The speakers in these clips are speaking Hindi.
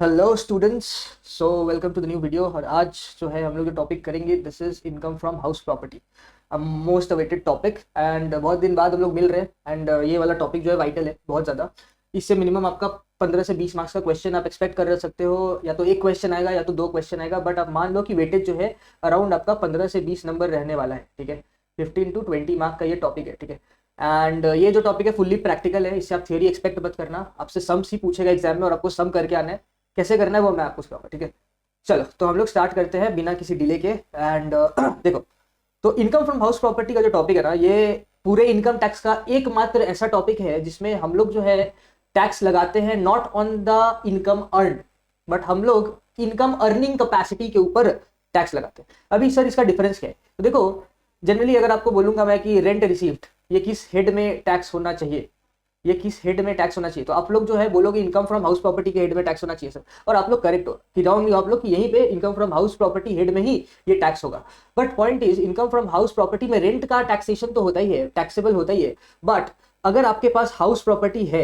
Hello students. So welcome to the new video. और आज जो है हम लोग जो टॉपिक करेंगे this is income from house property, most awaited topic. And बहुत दिन बाद हम लोग मिल रहे हैं एंड ये वाला टॉपिक जो है वाइटल है बहुत ज़्यादा। इससे मिनिमम आपका 15 से 20 मार्क्स का क्वेश्चन आप एक्सपेक्ट कर सकते हो। या तो एक क्वेश्चन आएगा या तो दो क्वेश्चन आएगा, बट आप मान लो कि वेटेज जो है अराउंड आपका 15 से 20 नंबर रहने वाला है। ठीक है, 15 to 20 मार्क का ये टॉपिक है। ठीक है, एंड ये जो टॉपिक है फुल्ली प्रैक्टिकल है, इससे आप थ्योरी एक्सपेक्ट मत करना। आपसे सम्स ही पूछेगा एग्जाम में और आपको सम करके आना है। कैसे करना है वो मैं आपको सिखाऊंगा। ठीक है, चलो तो हम लोग स्टार्ट करते हैं बिना किसी डिले के। एंड देखो, तो इनकम फ्रॉम हाउस प्रॉपर्टी का जो टॉपिक है ना, ये पूरे इनकम टैक्स का एकमात्र ऐसा टॉपिक है जिसमें हम लोग जो है टैक्स लगाते हैं not on the income earn, but हम लोग इनकम अर्निंग कैपेसिटी के ऊपर टैक्स लगाते हैं। अभी सर इसका डिफरेंस क्या है? तो देखो, जनरली अगर आपको बोलूंगा मैं कि रेंट रिसीव्ड ये किस हेड में टैक्स होना चाहिए, ये किस हेड में टैक्स होना चाहिए, तो आप लोग जो है बोलोगे इनकम फ्रॉम हाउस प्रॉपर्टी के हेड में टैक्स होना चाहिए सर। और आप लोग करेक्ट हो कि जाओगे आप लोग कि यहीं पे income from house property head में ही ये टैक्स होगा। But point is, income from house property में रेंट का टैक्सेशन तो होता ही है, टैक्सेबल होता ही है। बट अगर आपके पास हाउस प्रॉपर्टी है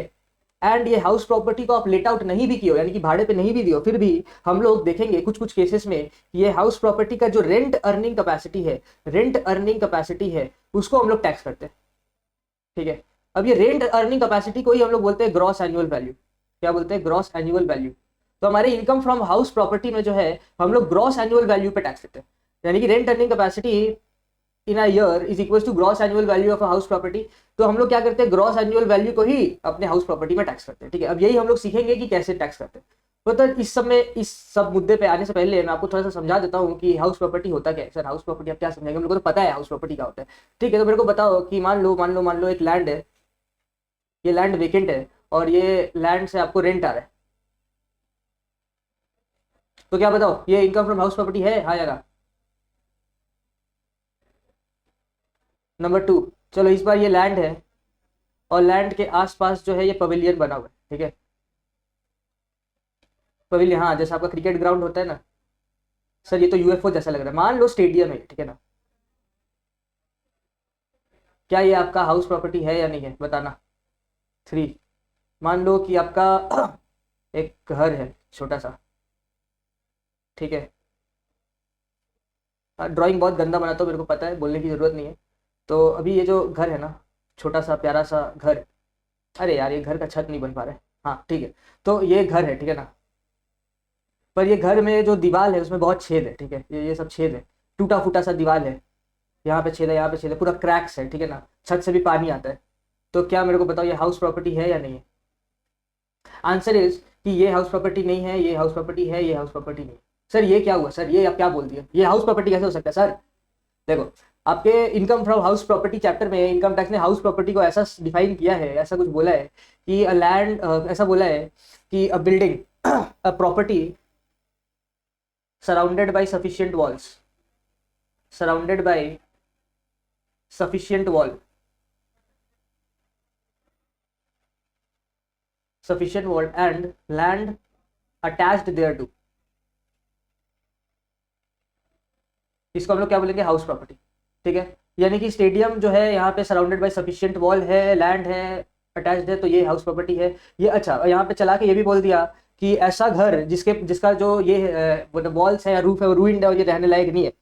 एंड ये हाउस प्रॉपर्टी को आप लेट आउट नहीं भी किए हो, यानी कि भाड़े पे नहीं भी दियो, फिर भी हम लोग देखेंगे कुछ कुछ केसेस में ये हाउस प्रॉपर्टी का जो रेंट अर्निंग कैपेसिटी है, रेंट अर्निंग कैपेसिटी है, उसको हम लोग टैक्स करते हैं। ठीक है, अब ये रेंट अर्निंग कैपेसिटी को ही हम लोग बोलते हैं ग्रॉस एनुअल वैल्यू। क्या बोलते हैं? Gross annual value. तो हमारे इनकम फ्रॉम हाउस प्रॉपर्टी में जो है हम लोग ग्रॉस एनुअल वैल्यू पे टैक्स देते हैं। यानी कि rent earning capacity in a year is equal to gross annual value of a house property. तो हम लोग क्या करते हैं, ग्रॉस एनुअल वैल्यू को ही अपने हाउस प्रॉपर्टी में टैक्स करते हैं। ठीक है, अब यही हम लोग सीखेंगे कि कैसे टैक्स करते हैं। तो इस समय इस सब मुद्दे पे आने से पहले मैं आपको थोड़ा सा समझा देता हूँ कि हाउस प्रॉपर्टी होता क्या है। सर हाउस प्रॉपर्टी आप क्या समझेंगे? हम लोग को तो पता है हाउस प्रॉपर्टी क्या होता है। ठीक है, तो मेरे को बताओ कि मान लो एक लैंड है, ये लैंड वेकेंट है और ये लैंड से आपको रेंट आ रहा है। तो क्या बताओ, ये इनकम फ्रॉम हाउस प्रॉपर्टी है, हाँ या ना? नंबर टू, चलो इस बार ये लैंड है और लैंड के आसपास जो है ये पवेलियन बना हुआ है। ठीक है, पवेलियन, हाँ जैसा आपका क्रिकेट ग्राउंड होता है ना। सर ये तो यूएफओ जैसा लग रहा है, मान लो स्टेडियम है। ठीक है ना, क्या ये आपका हाउस प्रॉपर्टी है या नहीं है, बताना। थ्री, मान लो कि आपका एक घर है छोटा सा। ठीक है, ड्राइंग बहुत गंदा बनाता हूँ, मेरे को पता है, बोलने की जरूरत नहीं है। तो अभी ये जो घर है ना, छोटा सा प्यारा सा घर, अरे यार ये घर का छत नहीं बन पा रहा है। हाँ ठीक है, तो ये घर है। ठीक है ना, पर ये घर में जो दीवार है उसमें बहुत छेद है। ठीक है, ये सब छेद है, टूटा फूटा सा दीवार है, यहाँ पे छेद है, यहाँ पे छेद है, पूरा क्रैक्स है। ठीक है ना, छत से भी पानी आता है। तो क्या मेरे को बताओ, ये हाउस प्रॉपर्टी है या नहीं है? आंसर इज कि ये हाउस प्रॉपर्टी नहीं है, ये हाउस प्रॉपर्टी है, ये हाउस प्रॉपर्टी नहीं है। सर ये क्या हुआ सर, ये आप क्या बोल दिया, ये हाउस प्रॉपर्टी कैसे हो सकता है सर? देखो, आपके income from house property chapter में इनकम टैक्स ने हाउस प्रॉपर्टी को ऐसा डिफाइन किया है, ऐसा कुछ बोला है कि अ लैंड, ऐसा बोला है कि a building a property surrounded by sufficient walls, surrounded by sufficient wall, sufficient wall and land attached thereto, इसको हम लोग क्या बोलेंगे, हाउस प्रॉपर्टी। ठीक है, यानी कि स्टेडियम जो है यहाँ पे सराउंडेड बाय सफिशिएंट वॉल है, लैंड है, अटैच्ड है, तो ये हाउस प्रॉपर्टी है। ये अच्छा, यहाँ पे चला के ये भी बोल दिया कि ऐसा घर जिसका जो ये वॉल्स है या रूफ है वो रूइंड है और ये रहने लायक नहीं है,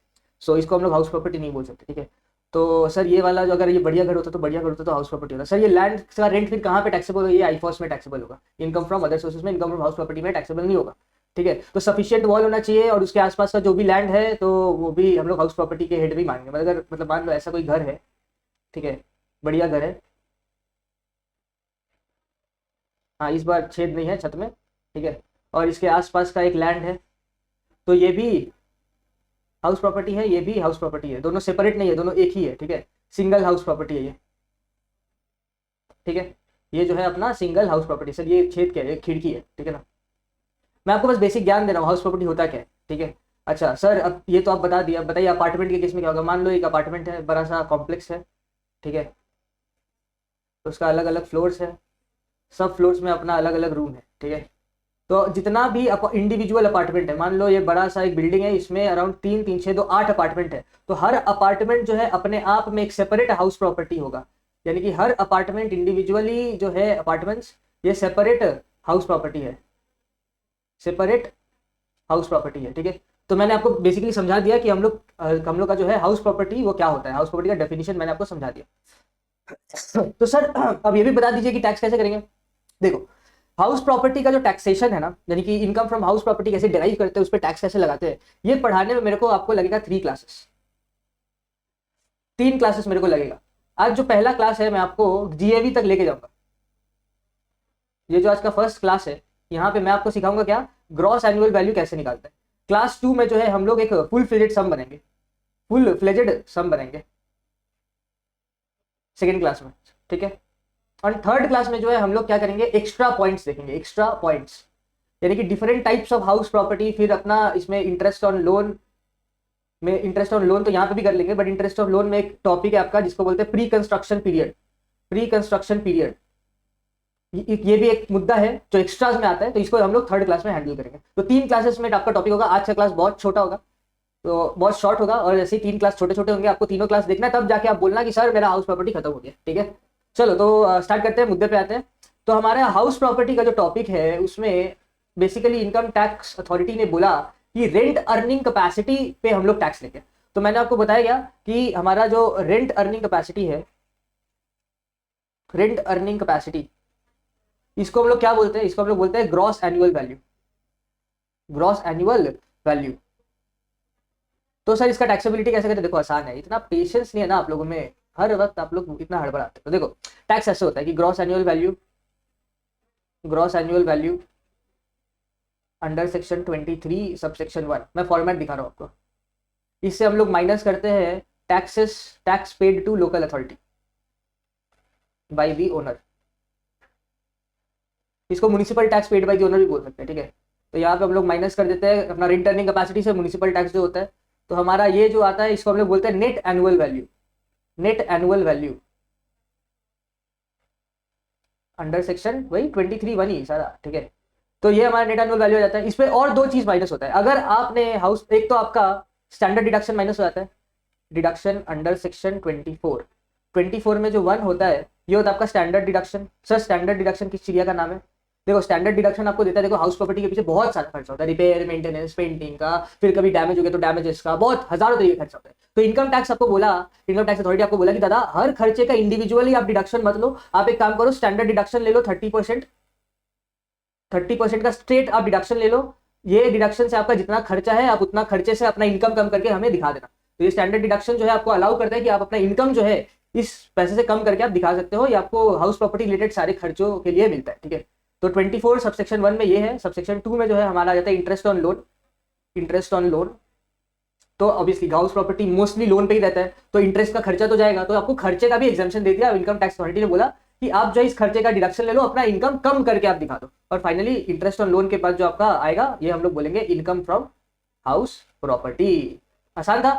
सो इसको हम लोग हाउस प्रॉपर्टी नहीं बोल सकते। ठीक है, तो सर ये वाला जो, अगर ये बढ़िया घर होता तो बढ़िया घर होता तो हाउस प्रॉपर्टी होता। सर ये लैंड का रेंट फिर कहाँ पे टैक्सेबल होगा? ये आईफॉस में टैक्सेबल होगा, इनकम फ्रॉम अदर सोर्सेज में, इनकम फ्रॉम हाउस प्रॉपर्टी में टैक्सेबल नहीं होगा। ठीक है, तो सफिशिएंट वॉल होना चाहिए और उसके आसपास का जो भी लैंड है तो वो भी हम लोग हाउस प्रॉपर्टी के हेड में ही मानेंगे। मतलब मान लो ऐसा कोई घर है, ठीक है, बढ़िया घर है, हाँ इस बार छेद नहीं है छत में, ठीक है, और इसके आसपास का एक लैंड है, तो ये भी हाउस प्रॉपर्टी है, ये भी हाउस प्रॉपर्टी है, दोनों सेपरेट नहीं है, दोनों एक ही है। ठीक है, सिंगल हाउस प्रॉपर्टी है ये। ठीक है, ये जो है अपना सिंगल हाउस प्रॉपर्टी। सर ये छेद क्या है? ये खिड़की है। ठीक है ना, मैं आपको बस बेसिक ज्ञान दे रहा हूँ हाउस प्रॉपर्टी होता क्या है। ठीक है, अच्छा सर अब ये तो आप बता दिया, अब बताइए अपार्टमेंट के केस में क्या होगा। मान लो एक अपार्टमेंट है, बड़ा सा कॉम्प्लेक्स है। ठीक है, तो उसका अलग अलग फ्लोर्स है, सब फ्लोर्स में अपना अलग अलग रूम है। ठीक है, तो जितना भी इंडिविजुअल अपार्टमेंट है, मान लो ये बड़ा सा एक बिल्डिंग है, इसमें अराउंड 3 3 6 2 8 अपार्टमेंट है, तो हर अपार्टमेंट जो है अपने आप में एक सेपरेट हाउस प्रॉपर्टी होगा। यानी कि हर अपार्टमेंट इंडिविजुअली जो है अपार्टमेंट्स, ये सेपरेट हाउस प्रॉपर्टी है, सेपरेट हाउस प्रॉपर्टी है, ठीक है। तो मैंने आपको बेसिकली समझा दिया कि हम लोग का जो है हाउस प्रॉपर्टी वो क्या होता है, हाउस प्रॉपर्टी का डेफिनेशन मैंने आपको समझा दिया। तो सर अब ये भी बता दीजिए कि टैक्स कैसे करेंगे। देखो, हाउस प्रॉपर्टी का जो टैक्सेशन है ना, यानी कि इनकम फ्रॉम हाउस प्रॉपर्टी कैसे डिराइव करते हैं, उस पर टैक्स कैसे लगाते हैं, ये पढ़ाने में मेरे को आपको लगेगा 3 क्लासेस मेरे को लगेगा। आज जो पहला क्लास है मैं आपको जीएवी तक लेके जाऊंगा। ये जो आज का फर्स्ट क्लास है, यहाँ पे मैं आपको सिखाऊंगा क्या, ग्रॉस एनुअल वैल्यू कैसे निकालते हैं। क्लास 2 में जो है हम लोग एक फुल फ्लेजेड सम बनेंगे, फुल फ्लेजेड सम बनेंगे सेकेंड क्लास में, ठीक है। और थर्ड क्लास में जो है हम लोग क्या करेंगे, एक्स्ट्रा पॉइंट्स देखेंगे, एक्स्ट्रा पॉइंट्स, यानी कि different types of house property. फिर अपना इसमें इंटरेस्ट ऑन लोन में, इंटरेस्ट ऑन लोन तो यहाँ पे भी कर लेंगे, बट इंटरेस्ट ऑन लोन में एक टॉपिक है आपका जिसको बोलते हैं pre construction period. Pre construction period ये भी एक मुद्दा है जो एक्स्ट्राज में आता है, तो इसको हम लोग थर्ड क्लास में हैंडल करेंगे। तो 3 क्लासेस में आपका टॉपिक होगा। आज का क्लास बहुत छोटा होगा, तो बहुत शॉर्ट होगा, और ऐसे ही 3 क्लास छोटे छोटे होंगे। आपको तीनों क्लास देखना है, तब जाके आप बोलना कि सर मेरा हाउस प्रॉपर्टी खत्म हो गया, ठीक है। चलो तो स्टार्ट करते हैं, मुद्दे पे आते हैं। तो हमारा हाउस प्रॉपर्टी का जो टॉपिक है उसमें बेसिकली इनकम टैक्स अथॉरिटी ने बोला कि रेंट अर्निंग कैपेसिटी पे हम लोग टैक्स लेंगे। तो मैंने आपको बताया गया कि हमारा जो रेंट अर्निंग कैपेसिटी है, रेंट अर्निंग कैपेसिटी, इसको हम लोग क्या बोलते हैं, इसको हम लोग बोलते हैं gross annual value, gross annual value. तो सर इसका टैक्सेबिलिटी कैसे करें, देखो आसान है, इतना पेशेंस नहीं है ना आप लोगों में, हर वक्त आप लोग इतना हड़बड़ाते हैं। तो देखो टैक्स ऐसे होता है कि gross annual value, gross annual value under section 23 sub section 1, मैं फॉर्मेट दिखा रहा हूँ आपको। इससे हम लोग माइनस करते हैं taxes, tax paid to local authority by the owner. इसको municipal tax paid by the owner भी बोल सकते हैं, ठीक है। तो यहाँ पे हम लोग माइनस कर देते हैं अपना रेंट अर्निंग कैपेसिटी से म्युनिसिपल टैक्स जो होता है। तो हमारा ये जो आता है इसको हम लोग बोलते हैं net annual value, net annual value under section वही 23(1) ही सारा, ठीक है। तो ये हमारा नेट एनुअल वैल्यू हो जाता है। इस पे और 2 चीज माइनस होता है। अगर आपने हाउस, एक तो आपका स्टैंडर्ड डिडक्शन माइनस हो जाता है, डिडक्शन अंडर सेक्शन 24 में जो 1 होता है ये होता है आपका standard deduction. Sir standard deduction किस चिड़िया का नाम है, देखो स्टैंडर्ड डिडक्शन आपको देता है, देखो हाउस प्रॉपर्टी के पीछे बहुत सारा खर्चा होता है, रिपेयर, मेंटेनेंस, पेंटिंग का, फिर कभी डैमेज हो गया तो डैमेजेस का, बहुत हजारों तरीके का खर्चा होता है। तो इनकम टैक्स आपको बोला, इनकम टैक्स अथॉरिटी आपको बोला कि दादा हर खर्चे का इंडिविजुअली आप डिडक्शन मत लो, आप एक काम करो स्टैंडर्ड डिडक्शन ले लो 30%, 30% का स्ट्रेट आप डिडक्शन ले लो। ये डिडक्शन से आपका जितना खर्चा है आप उतना खर्चे से अपना इनकम कम करके हमें दिखा देना। तो ये स्टैंडर्ड डिडक्शन जो है आपको अलाउ करता है कि आप अपना इनकम जो है इस पैसे से कम करके आप दिखा सकते हो। ये आपको हाउस प्रॉपर्टी रिलेटेड सारे खर्चों के लिए मिलता है, ठीक है। तो 24 सबसेक्शन 1 में ये है। सबसेक्शन 2 में जो है हमारा आ जाता है interest on loan, interest on loan. तो obviously house property mostly loan पे ही रहता है, तो इंटरेस्ट का खर्चा तो जाएगा, तो आपको खर्चे का भी एग्जाम्पशन दे दिया। इनकम टैक्स अथॉरिटी ने बोला कि आप जो इस खर्चे का डिडक्शन ले लो, अपना इनकम कम करके आप दिखा दो। और फाइनली इंटरेस्ट ऑन लोन के बाद जो आपका आएगा ये हम लोग बोलेंगे इनकम फ्रॉम हाउस प्रॉपर्टी। आसान था?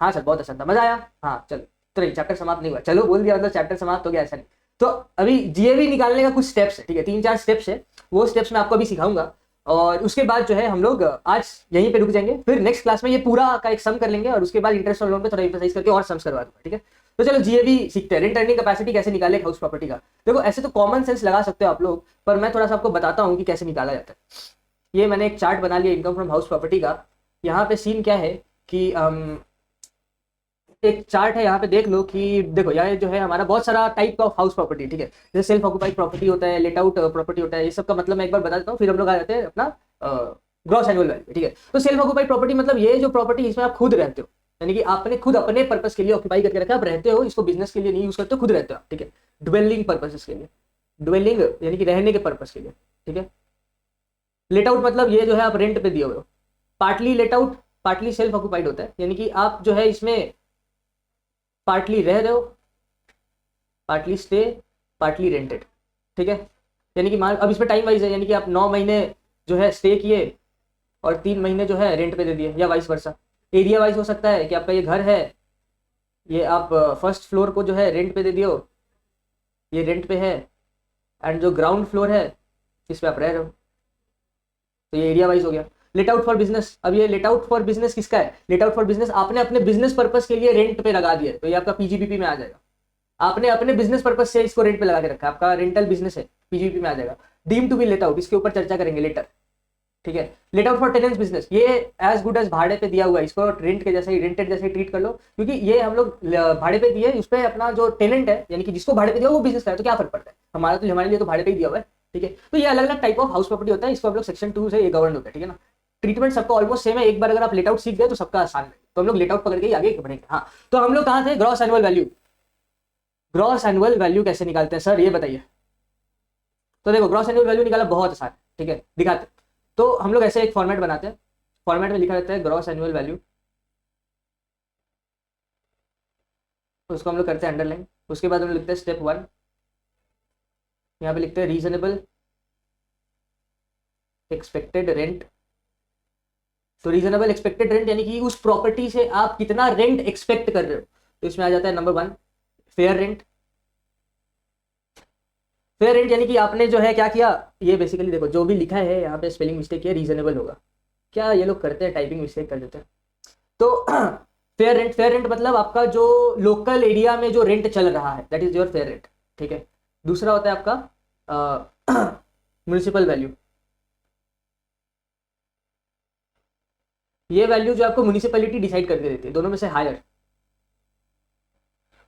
हाँ सर बहुत आसान था, मजा आया। हाँ चलो, तो नहीं चैप्टर समाप्त नहीं हुआ, चलो बोल दिया मतलब चैप्टर समाप्त हो गया, ऐसा नहीं। तो अभी जीएवी निकालने का कुछ स्टेप्स है, ठीक है, 3-4 स्टेप्स है, वो स्टेप्स मैं आपको अभी सिखाऊंगा। और उसके बाद जो है हम लोग आज यहीं पे रुक जाएंगे, फिर नेक्स्ट क्लास में ये पूरा का एक सम कर लेंगे, और उसके बाद इंटरेस्ट ऑन लोन पे थोड़ा एम्फसाइज करके और समस करवा दूंगा, ठीक है। तो चलो जीएवी सीखते हैं, रेंट अर्निंग कैपेसिटी कैसे निकाले हाउस प्रॉपर्टी का। देखो ऐसे तो कॉमन सेंस लगा सकते हो आप लोग, पर मैं थोड़ा सा आपको बताता हूँ कि कैसे निकाला जाता है। ये मैंने एक चार्ट बना लिया इनकम फ्रॉम हाउस प्रॉपर्टी का। यहाँ पे सीन क्या है कि एक चार्ट है, यहाँ पे देख लो कि देखो यहाँ जो है हमारा बहुत सारा टाइप ऑफ हाउस प्रॉपर्टी, ठीक है। जैसे सेल्फ ऑक्यूपाइड प्रॉपर्टी होता है, लेट आउट प्रॉपर्टी होता है, ये सब का मतलब मैं एक बार बता देता हूँ, फिर हम लोग आ जाते हैं अपना ग्रॉस एनुअल वैल्यू, ठीक है। तो सेल्फ ऑक्यूपाइड प्रॉपर्टी मतलब ये जो प्रॉपर्टी इसमें आप खुद रहते हो, यानी कि आपने खुद अपने पर्पस के लिए ऑक्यूपाई करके रखा, आप रहते हो, इसको बिजनेस के लिए नहीं यूज करते हो, खुद रहते हो, ठीक है। ड्वेलिंग पर्पसेस के लिए, ड्वेलिंग यानी कि रहने के पर्पस के लिए, ठीक है। लेट आउट मतलब ये जो है आप रेंट पे दिए हुए हो। Partly let out, partly self occupied होता है, यानी कि आप जो है इसमें पार्टली रह रहे हो, पार्टली स्टे, पार्टली रेंटेड, ठीक है। यानी कि मान अब इसमें टाइम वाइज है, यानी कि आप 9 महीने जो है स्टे किए और 3 महीने जो है रेंट पे दे दिए, या वाइस वर्सा। एरिया वाइज हो सकता है कि आपका ये घर है, ये आप फर्स्ट फ्लोर को जो है रेंट पे दे दियो, ये रेंट पे है, एंड जो ग्राउंड फ्लोर है इस पे आप रह रहे हो, तो ये एरिया वाइज हो गया। लेट आउट फॉर बिजनेस, अब ये लेट आउट फॉर बिजनेस किसका है, लेट आउट फॉर बिजनेस आपने अपने बिजनेस पर्पस के लिए रेंट पे लगा दिया, तो ये आपका पीजीबीपी में आ जाएगा। आपने अपने बिजनेस पर्पस से इसको रेंट पे लगा के रखा है, आपका रेंटल बिजनेस है, पीजीबीपी में आ जाएगा। Deem to be let out, इसके ऊपर चर्चा करेंगे लेटर, ठीक है। Let out for tenants business, ये एज गुड एज भाड़े पे दिया हुआ है, इसको रेंट के जैसे ही, रेंटेड जैसे ही ट्रीट कर लो, क्योंकि ये हम लोग भाड़े पे दिए, उस पर अपना जो टेनेंट है यानी कि जिसको भाड़े पे दिया वो बिजनेस है, तो क्या फर्क पड़ता है, हमारे लिए तो भाड़े पे ही दिया हुआ है, ठीक है। तो ये अलग अलग टाइप ऑफ हाउस प्रॉपर्टी होता है, इसको हम लोग सेक्शन 2 से ये गवर्न होता है, ठीक है ना। ट्रीटमेंट सबका ऑलमोस्ट सेम है, एक बार अगर आप लेट आउट सीख गए तो सबका आसान है, तो हम लोग लेट आउट पकड़ के ही आगे बढ़ेंगे। हाँ, तो हम लोग कहाँ थे, gross annual value. Gross annual value कैसे निकालते हैं सर, ये बताइए। तो देखो ग्रॉस एनुअल वैल्यू निकाला बहुत आसान है, ठीक है, दिखाते हैं। तो हम लोग ऐसे एक फॉर्मेट बनाते हैं, फॉर्मेट में लिखा रहता है ग्रॉस एनुअल वैल्यू, उसको हम लोग करते हैं अंडरलाइन। उसके बाद हम लोग लिखते हैं स्टेप 1, यहाँ पे लिखते हैं रीजनेबल एक्सपेक्टेड रेंट। तो रीजनेबल एक्सपेक्टेड रेंट यानी कि उस प्रॉपर्टी से आप कितना रेंट एक्सपेक्ट कर रहे हो, तो इसमें आ जाता है number 1 fair rent. Fair rent यानी कि आपने जो है क्या किया, ये बेसिकली देखो जो भी लिखा है यहाँ पे स्पेलिंग मिस्टेक है, रीजनेबल होगा, क्या ये लोग करते हैं टाइपिंग मिस्टेक कर देते हैं। तो फेयर रेंट मतलब आपका जो लोकल एरिया में जो रेंट चल रहा है, that is your fair rent, ठीक है। दूसरा होता है आपका म्युनिसिपल वैल्यू, ये वैल्यू जो आपको म्युनिसिपैलिटी डिसाइड करके देती है, दोनों में से हायर।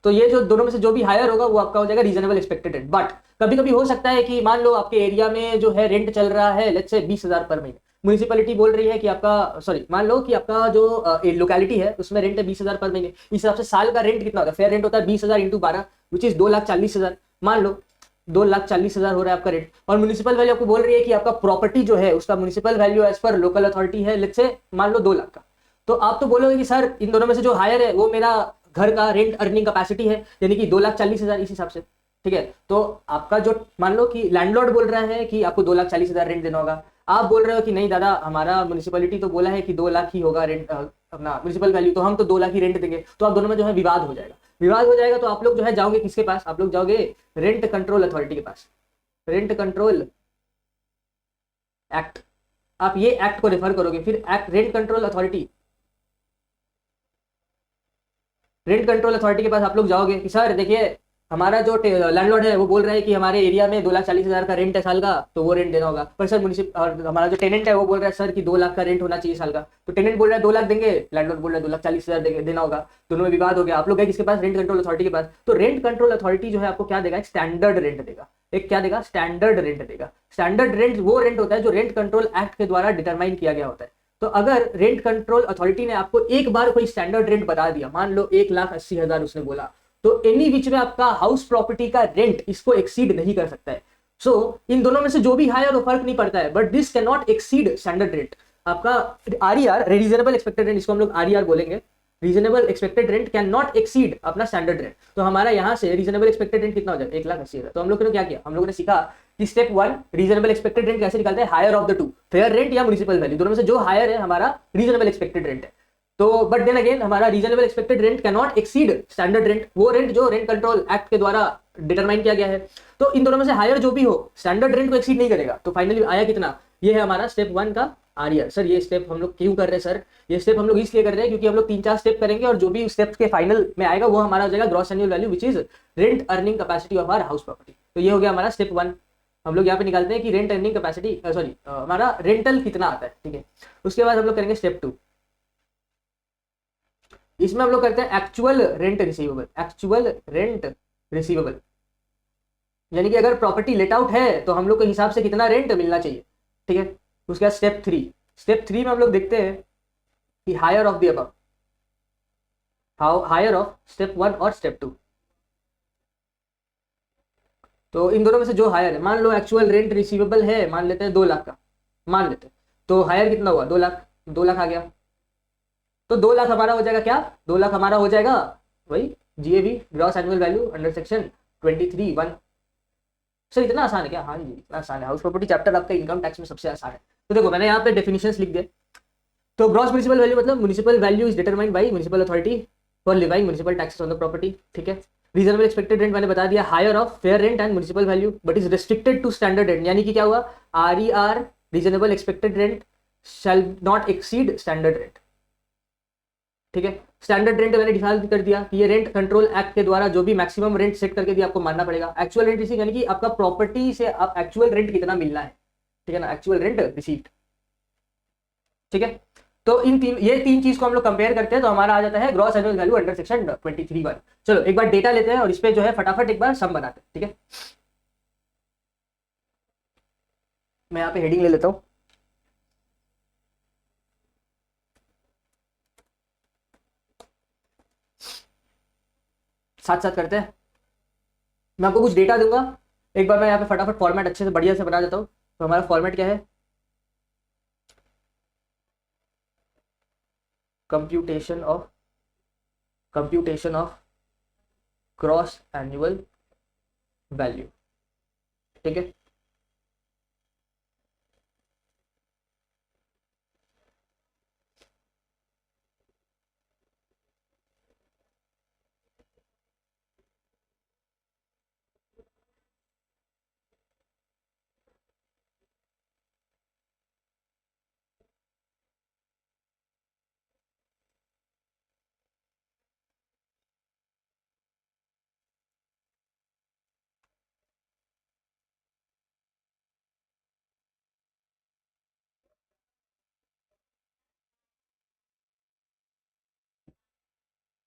तो ये जो दोनों में से जो भी हायर होगा वो आपका हो जाएगा रीजनेबल एक्सपेक्टेड रेंट। बट कभी कभी हो सकता है कि मान लो आपके एरिया में जो है रेंट चल रहा है लेट्स से 20,000 पर महीने, म्युनिसिपैलिटी बोल रही है कि आपका, सॉरी मान लो कि आपका जो लोकेलिटी है उसमें रेंट है 20,000 पर महीने, इस हिसाब से साल का रेंट कितना होता है, फेयर रेंट होता है 20,000 इंटू 12 विच इज 2,40,000। मान लो 2,40,000 हो रहा है आपका रेंट, और म्युनिसिपल वैल्यू आपको बोल रही है कि आपका प्रॉपर्टी जो है उसका municipal value as per local authority है लेट्स से मान लो 2 लाख का। तो आप तो बोलोगे कि सर इन दोनों में से जो हायर है वो मेरा घर का रेंट अर्निंग कैपेसिटी है, यानी कि 2,40,000 इस हिसाब से, ठीक है। तो आपका जो मान लो कि लैंडलॉर्ड बोल रहा है कि आपको 2,40,000 रेंट देना होगा, आप बोल रहे हो कि नहीं दादा हमारा म्युनिसिपैलिटी तो बोला है कि 2 लाख ही होगा रेंट अपना म्युनिसिपल वैल्यू, तो हम तो 2 लाख ही रेंट देंगे। तो आप दोनों में जो है विवाद हो जाएगा, विवाद हो जाएगा तो आप लोग जो है जाओगे किसके पास, आप लोग जाओगे रेंट कंट्रोल अथॉरिटी के पास, रेंट कंट्रोल एक्ट, आप ये एक्ट को रेफर करोगे, फिर act rent control authority, rent control authority के पास आप लोग जाओगे कि सर देखिए हमारा जो लैंडलॉर्ड है वो बोल रहा है कि हमारे एरिया में 2,40,000 का रेंट है साल का, तो वो रेंट देना होगा। पर सर म्युनिसिपल और हमारा जो टेनेंट है वो बोल रहा है सर कि 2 लाख का रेंट होना चाहिए साल का, तो टेनेंट बोल रहा है 2 लाख देंगे, लैंडलॉर्ड बोल रहा है 2,40,000 देना होगा, दोनों में विवाद हो गया। आप लोग गए किसके पास, रेंट कंट्रोल अथॉरिटी के पास। तो रेंट कंट्रोल अथॉरिटी जो है आपको क्या देगा, एक स्टैंडर्ड रेंट देगा, एक क्या देगा, स्टैंडर्ड रेंट देगा। स्टैंडर्ड रेंट वो रेंट होता है जो रेंट कंट्रोल एक्ट के द्वारा डिटरमाइन किया गया होता है। तो अगर रेंट कंट्रोल अथॉरिटी ने आपको एक बार कोई स्टैंडर्ड रेंट बता दिया, मान लो 1,80,000 उसने बोला, तो एनी विच में आपका हाउस प्रॉपर्टी का रेंट इसको एक्सीड नहीं कर सकता है। सो इन दोनों में से जो भी हायर वो फर्क नहीं पड़ता है, but this can not exceed standard rent. आपका आरईआर, रीजनेबल एक्सपेक्टेड रेंट, इसको हम लोग आरईआर बोलेंगे, reasonable expected rent can not exceed अपना स्टैंडर्ड रेंट। तो हमारा यहाँ से रीजनेबल एक्सपेक्टेड रेंट कितना हो जाए, 1,80,000। तो हम लोग ने क्या किया, हम लोगों ने सीखा कि स्टेप 1 रीजनेबल एक्सपेक्टेड रेंट कैसे निकालते हैं, higher of the two, fair rent या म्युनिसिपल वैल्यू, दोनों में से जो हायर है हमारा रीजनेबल एक्सपेक्टेड रेंट है। तो बट देन अगेन हमारा reasonable expected rent can not exceed standard rent, वो रेंट जो रेंट कंट्रोल एक्ट के द्वारा डिटरमाइन किया गया है। तो इन दोनों में से हायर जो भी हो स्टैंडर्ड रेंट को एक्सीड नहीं करेगा। तो फाइनली आया कितना, ये है हमारा स्टेप 1 का आरईआर। सर ये स्टेप हम लोग क्यों कर रहे हैं सर, ये स्टेप हम लोग इसलिए कर रहे हैं क्योंकि हम लोग 3-4 स्टेप करेंगे और जो भी स्टेप के फाइनल में आएगा वो हमारा हो जाएगा gross annual value which is rent earning capacity of our house property. तो ये हो गया हमारा स्टेप 1। हम लोग यहाँ पे निकालते हैं कि रेंट अर्निंग कैपेसिटी, सॉरी हमारा रेंटल कितना आता है, ठीक है। उसके बाद हम लोग करेंगे स्टेप 2, इसमें हम लोग करते हैं actual rent receivable. Actual rent receivable यानी कि अगर प्रॉपर्टी लेट आउट है तो हम लोग के हिसाब से कितना रेंट मिलना चाहिए, ठीक है। उसके बाद स्टेप 3, स्टेप 3 में हम लोग देखते हैं कि higher of the above, higher of step 1 और स्टेप 2। तो इन दोनों में से जो हायर है, मान लो एक्चुअल रेंट रिसीवेबल है, मान लेते हैं 2 लाख का, मान लेते हैं, तो हायर कितना हुआ, 2 लाख, 2 लाख आ गया। तो 2 लाख हमारा हो जाएगा क्या, 2 लाख हमारा हो जाएगा वही GAV, gross annual value under section 23(1). Sir इतना आसान है क्या, हाँ जी इतना आसान है। हाउस प्रॉपर्टी चैप्टर आपका इनकम टैक्स में सबसे आसान है। तो देखो मैंने यहाँ पे डेफिनेशंस लिख दिए। तो ग्रॉस म्युनिसिपल वैल्यू मतलब municipal value is determined by municipal authority for levying municipal taxes on the property, ठीक है। रीजनेबल एक्सपेक्टेड रेंट मैंने बता दिया, higher of fair rent and municipal value but is restricted to standard rent, यानी कि क्या हुआ, RER reasonable expected rent shall not exceed standard rent, ठीक है। स्टैंडर्ड रेंट मैंने डिफाइन कर दिया कि ये रेंट कंट्रोल एक्ट के द्वारा जो भी मैक्सिमम रेंट सेट करके दिया आपको मानना पड़ेगा। एक्चुअल रेंट रिसीव यानी कि आपका प्रॉपर्टी से आप एक्चुअल रेंट कितना मिलना है, ठीक है ना, एक्चुअल रेंट रिसीव्ड। ठीक है। तो ये तीन चीज को हम लोग कंपेयर करते हैं तो हमारा आ जाता है gross annual value under section 23(1). चलो एक बार डेटा लेते हैं और इस पे जो है फटाफट एक बार सम बनाते हैं, ठीक है। मैं यहाँ पे हेडिंग ले लेता हूँ। साथ साथ करते हैं। मैं आपको कुछ डेटा दूंगा, एक बार मैं यहाँ पे फटाफट फॉर्मेट अच्छे से बढ़िया से बना देता हूँ। तो हमारा फॉर्मेट क्या है, computation of gross annual value, ठीक है।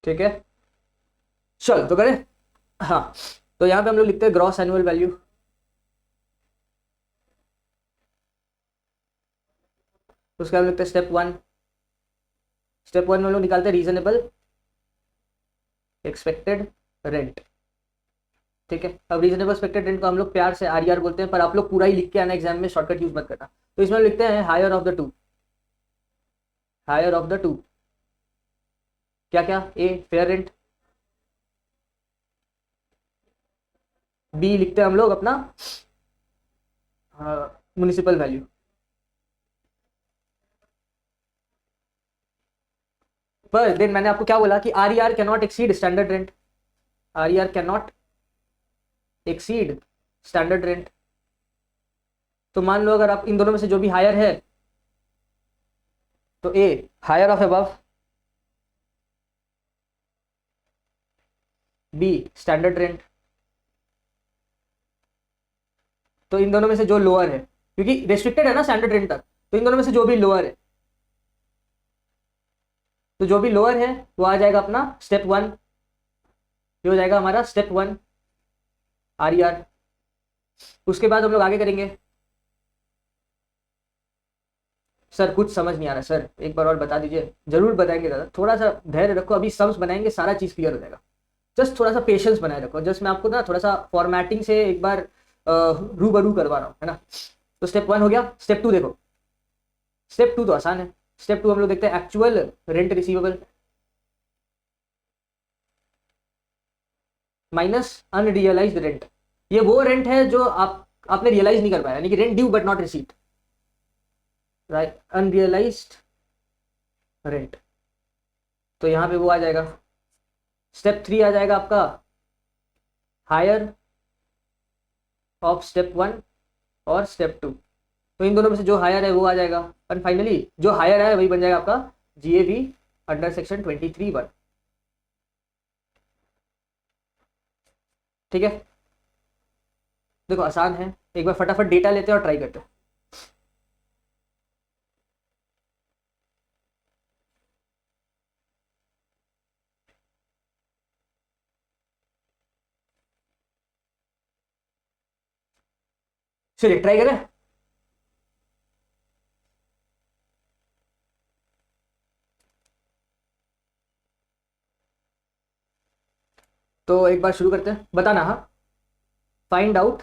ठीक है, चलो तो करें। हाँ, तो यहाँ पे हम लोग लिखते हैं ग्रॉस एनुअल वैल्यू। उसके बाद लिखते हैं स्टेप 1। स्टेप 1 में हम लोग निकालते हैं रीजनेबल एक्सपेक्टेड रेंट, ठीक है। अब रीजनेबल एक्सपेक्टेड रेंट को हम लोग प्यार से RER बोलते हैं, पर आप लोग पूरा ही लिख के आना एग्जाम में, शॉर्टकट यूज मत करना। तो इसमें लिखते हैं higher of the two. Higher of the two क्या क्या, ए फेयर रेंट, बी लिखते हैं हम लोग अपना म्युनिसिपल वैल्यू। पर देन मैंने आपको क्या बोला कि RER can not exceed standard rent. RER can not exceed standard rent. तो मान लो अगर आप इन दोनों में से जो भी हायर है, तो A higher of above, B standard rent. तो इन दोनों में से जो लोअर है, क्योंकि रेस्ट्रिक्टेड है ना स्टैंडर्ड रेंट तक, तो इन दोनों में से जो भी लोअर है, तो जो भी लोअर है वो आ जाएगा अपना स्टेप 1। ये हो जाएगा हमारा स्टेप 1 RER। उसके बाद हम लोग आगे करेंगे। सर कुछ समझ नहीं आ रहा सर, एक बार और बता दीजिए। जरूर बताएंगे दादा, थोड़ा सा धैर्य रखो, अभी सम्स बनाएंगे सारा चीज क्लियर हो जाएगा। जस्ट थोड़ा सा पेशेंस बनाए रखो, जस्ट मैं आपको ना थोड़ा सा फॉर्मेटिंग से एक बार रूबरू करवा रहा हूँ, है ना। तो स्टेप 1 हो गया। स्टेप 2 देखो, स्टेप 2 तो आसान है। स्टेप 2 हम लोग देखते हैं actual rent receivable minus unrealised rent. ये वो रेंट है जो आपने रियलाइज नहीं कर पाया, यानी कि rent due but not received, right, unrealised rent. तो यहाँ पे वो आ जाएगा। स्टेप 3 आ जाएगा आपका हायर ऑफ स्टेप 1 और स्टेप 2। तो इन दोनों में से जो हायर है वो आ जाएगा, एंड फाइनली जो हायर है वही बन जाएगा आपका GAV अंडर सेक्शन 23(1), ठीक है। देखो आसान है, एक बार फटाफट डेटा लेते हैं और ट्राई करते हैं। चलिए ट्राई करें। तो एक बार शुरू करते हैं, बताना। हाँ, फाइंड आउट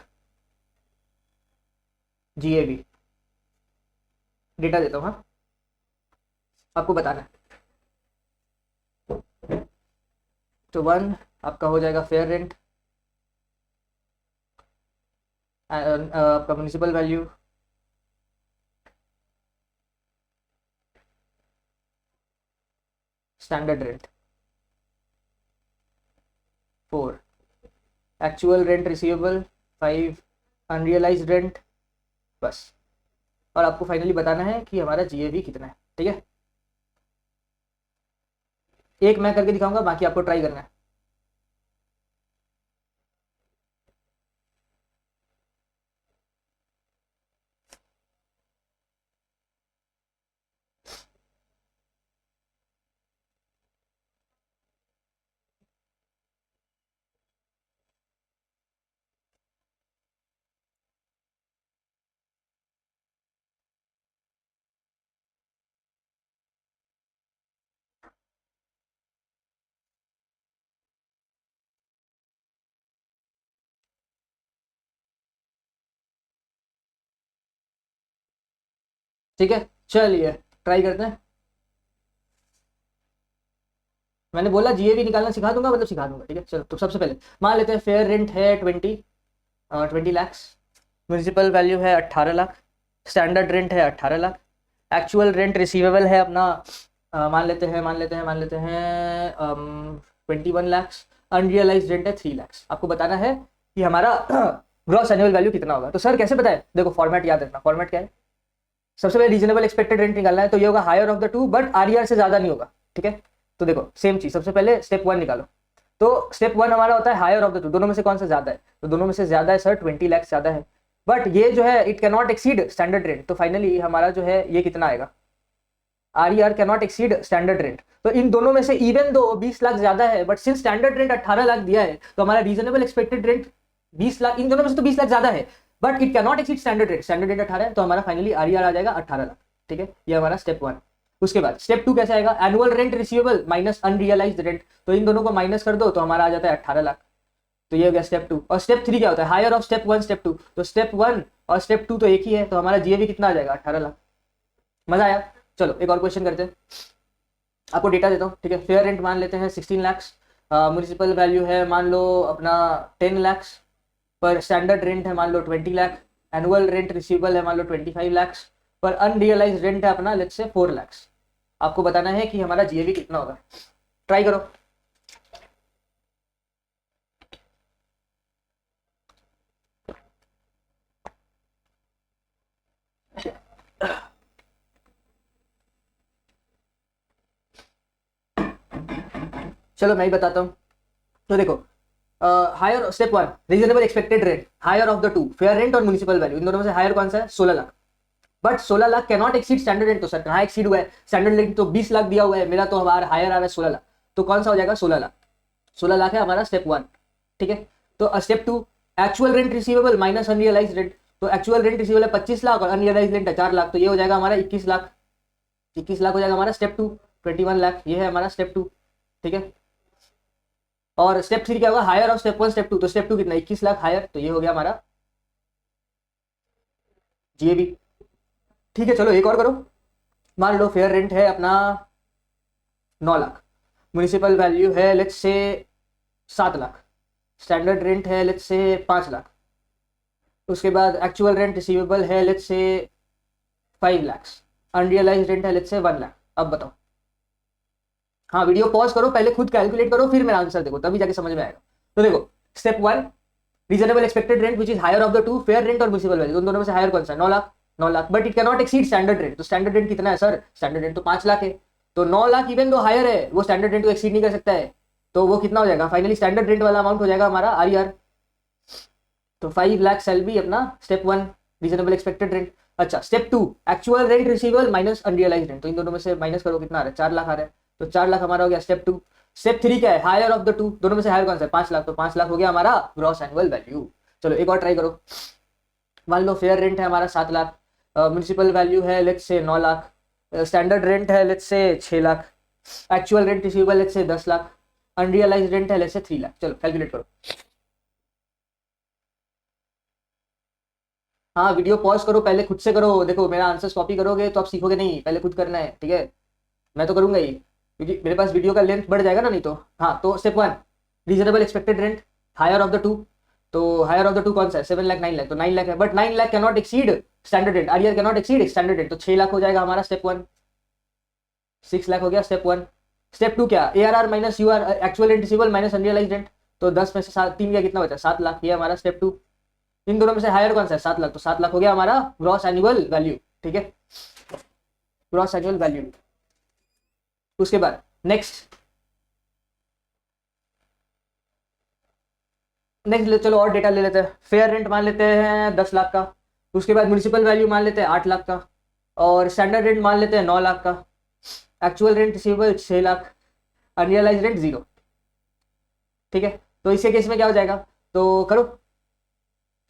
GAV। डेटा देता हूँ, हाँ, आपको बताना है। तो 1 आपका हो जाएगा फेयर रेंट, आपका municipal value, standard rent, 4 actual rent receivable, 5 unrealised rent, बस। और आपको फाइनली बताना है कि हमारा GAV कितना है, ठीक है। एक मैं करके दिखाऊंगा, बाकी आपको ट्राई करना है। ठीक है, चलिए ट्राई करते हैं। मैंने बोला जीएवी निकालना सिखा दूंगा, मतलब सिखा दूंगा। ठीक है, चलो तो सबसे पहले मान लेते हैं फेयर रेंट है 20 लैक्स, म्यूनसिपल वैल्यू है 18 लाख, स्टैंडर्ड रेंट है 18 लाख, एक्चुअल रेंट रिसीवेबल है अपना मान लेते हैं 21 लैक्स, अनरियलाइज रेंट है 3 लैक्स। आपको बताना है कि हमारा ग्रॉस एनुअल वैल्यू कितना होगा। तो सर कैसे बताए, देखो फॉर्मेट याद रखना। फॉर्मेट क्या है, सबसे पहले रीजनेबल एक्सपेक्टेड रेंट निकालना है, तो ये होगा higher of the two but RER से ज्यादा नहीं होगा। ठीक है, तो देखो सेम चीज, सबसे पहले स्टेप 1 निकालो। तो स्टेप 1 हमारा होता है हायर ऑफ द टू, दोनों में से कौन सा ज्यादा है, तो दोनों में से ज्यादा है सर 20 लैक्स ज्यादा है, बट ये जो है it can not exceed standard rent, तो फाइनली हमारा जो है ये कितना आएगा, RER can not exceed standard rent. तो इन दोनों में से इवन दो 20 लाख ज्यादा है, but since standard rent 18 lakh दिया है, तो हमारा रीजनेबल एक्सपेक्टेड रेंट 20 लाख, इन दोनों में से तो 20 लाख ज्यादा है, but it can not exceed standard rent. Standard rent 18 है, तो हमारा फाइनली आरईआर आ जाएगा 18 लाख। ठीक है, ये हमारा स्टेप 1। उसके बाद स्टेप 2 कैसे आएगा, annual rent receivable minus unrealised rent, तो इन दोनों को माइनस कर दो तो हमारा आ जाता है 18 लाख। तो ये हो गया स्टेप 2। और स्टेप 3 क्या होता है, हायर ऑफ स्टेप 1 स्टेप 2, तो स्टेप 1 और स्टेप 2 तो एक ही है, तो हमारा जीएवी कितना आ जाएगा 18 लाख। मजा आया। चलो एक और क्वेश्चन करते हैं, आपको डेटा देता हूँ। ठीक है, फेयर रेंट मान लेते हैं 16 लैक्स, म्यूनिसिपल वैल्यू है मान लो अपना 10 लैक्स, पर स्टैंडर्ड रेंट है मान लो 20 लाख, एनुअल रेंट रिसीवेबल है मान लो 25 लैक्स, पर अनरियलाइज रेंट है अपना लेट्स से 4 लैक्स। आपको बताना है कि हमारा जीएवी कितना होगा। ट्राई करो। चलो मैं ही बताता हूँ। तो देखो higher step 1 reasonable expected rent, higher of the two fair rent और म्यूनिसिपल वैल्यू, इन दोनों में से हायर कौन सा है, 16 lakh. But 16 lakh can not exceed standard rent, तो सर कहाँ एक्सीड हुआ है, स्टैंडर्ड रेंट तो 20 लाख दिया हुआ है, मेरा तो हमारा हायर आ रहा है 16 लाख, तो कौन सा हो जाएगा 16 लाख। 16 लाख है हमारा स्टेप 1। ठीक है, तो step 2 actual rent receivable minus unrealise rent, तो एक्चुअल रेंट रिसीवेबल है 25 लाख और अनरियलाइज रेंट है 4 लाख, तो ये हो जाएगा हमारा 21 लाख। 21 लाख हो जाएगा हमारा स्टेप 2। 21 लाख ये है हमारा स्टेप 2। ठीक है, और स्टेप 3 क्या होगा, हायर ऑफ स्टेप 1 स्टेप 2, तो स्टेप 2 कितना 21 लाख हायर, तो ये हो गया हमारा जीएबी। ठीक है, चलो एक और करो। मान लो फेयर रेंट है अपना 9 लाख, म्यूनिसिपल वैल्यू है लेट्स से 7 लाख, स्टैंडर्ड रेंट है लेट्स से 5 लाख, उसके बाद एक्चुअल रेंट रिसीवेबल है लेट्स से 5 लैक्स, अनरियलाइज रेंट है लेट्स से 1 लाख। अब बताओ। हाँ वीडियो पॉज करो, पहले खुद कैलकुलेट करो, फिर मेरा आंसर देखो, तभी जाके समझ में आएगा। तो देखो step 1 reasonable expected rent which is higher of the two fair rent और म्यूनिसिपल वैल्यू, दोनों में से हायर कौन सा है, 9 lakh. 9 lakh but it can not exceed standard rent, तो स्टैंडर्ड रेंट कितना है सर, स्टैंडर्ड रेंट तो 5 लाख है, तो 9 लाख इवन दो हायर है वो स्टैंडर्ड रेंट को एक्सीड नहीं कर सकता है, तो वो कितना हो जाएगा फाइनली स्टैंडर्ड रेंट वाला अमाउंट हो जाएगा हमारा आरईआर। तो 5 लाख सेल बी अपना स्टेप 1 रीजनेबल एक्सपेक्टेड रेंट। अच्छा step 2 actual rent receivable minus unrealise rent, तो इन दोनों में से माइनस करो कितना आ रहा है, 4 लाख आ रहा है, तो 4 लाख हमारा हो गया स्टेप 2। स्टेप 3 क्या है, हायर ऑफ द टू, दोनों में से हायर कौन सा है, 5 लाख, तो 5 लाख हो गया हमारा ग्रॉस एनुअल वैल्यू। चलो एक और ट्राई करो। मान लो फेयर रेंट है हमारा 7 लाख, म्यूनिसिपल वैल्यू है let's say 9 lakh, standard rent है let's say 6 lakh, actual rent receivable let's say 10 lakh, unrealise rent है लेट्स से 3 लाख। चलो कैलकुलेट करो। हाँ वीडियो पॉज करो, पहले खुद से करो, देखो मेरा आंसर कॉपी करोगे तो आप सीखोगे नहीं, पहले खुद करना है। ठीक है, मैं तो करूंगा ही क्योंकि मेरे पास वीडियो का लेंथ बढ़ जाएगा ना नहीं तो। हाँ तो step 1 reasonable expected rent higher of the two, तो हायर ऑफ द टू कौन सा है, 7 लाख 9 लाख, तो 9 लाख है, but 9 lakh can not exceed standard rent, RER can not exceed standard rent, तो 6 लाख हो जाएगा हमारा स्टेप 1। 6 लाख हो गया स्टेप 1। स्टेप 2 क्या, ARR minus UR actual rent receivable minus unrealised rent, तो 10 में से 3 का कितना बचा, 7 लाख, ये हमारा स्टेप 2। इन दोनों में से हायर कौन सा है, 7 लाख, तो 7 लाख हो गया हमारा ग्रॉस एनुअल वैल्यू। ठीक है, ग्रॉस एनुअल वैल्यू। उसके बाद नेक्स्ट चलो और डेटा ले लेते हैं। फेयर रेंट मान लेते हैं 10 लाख का, उसके बाद म्यूनिसिपल वैल्यू मान लेते हैं 8 लाख का, और स्टैंडर्ड रेंट मान लेते हैं 9 लाख का, actual rent receivable 6 lakh, unrealise rent 0। ठीक है, तो इसी केस में क्या हो जाएगा, तो करो।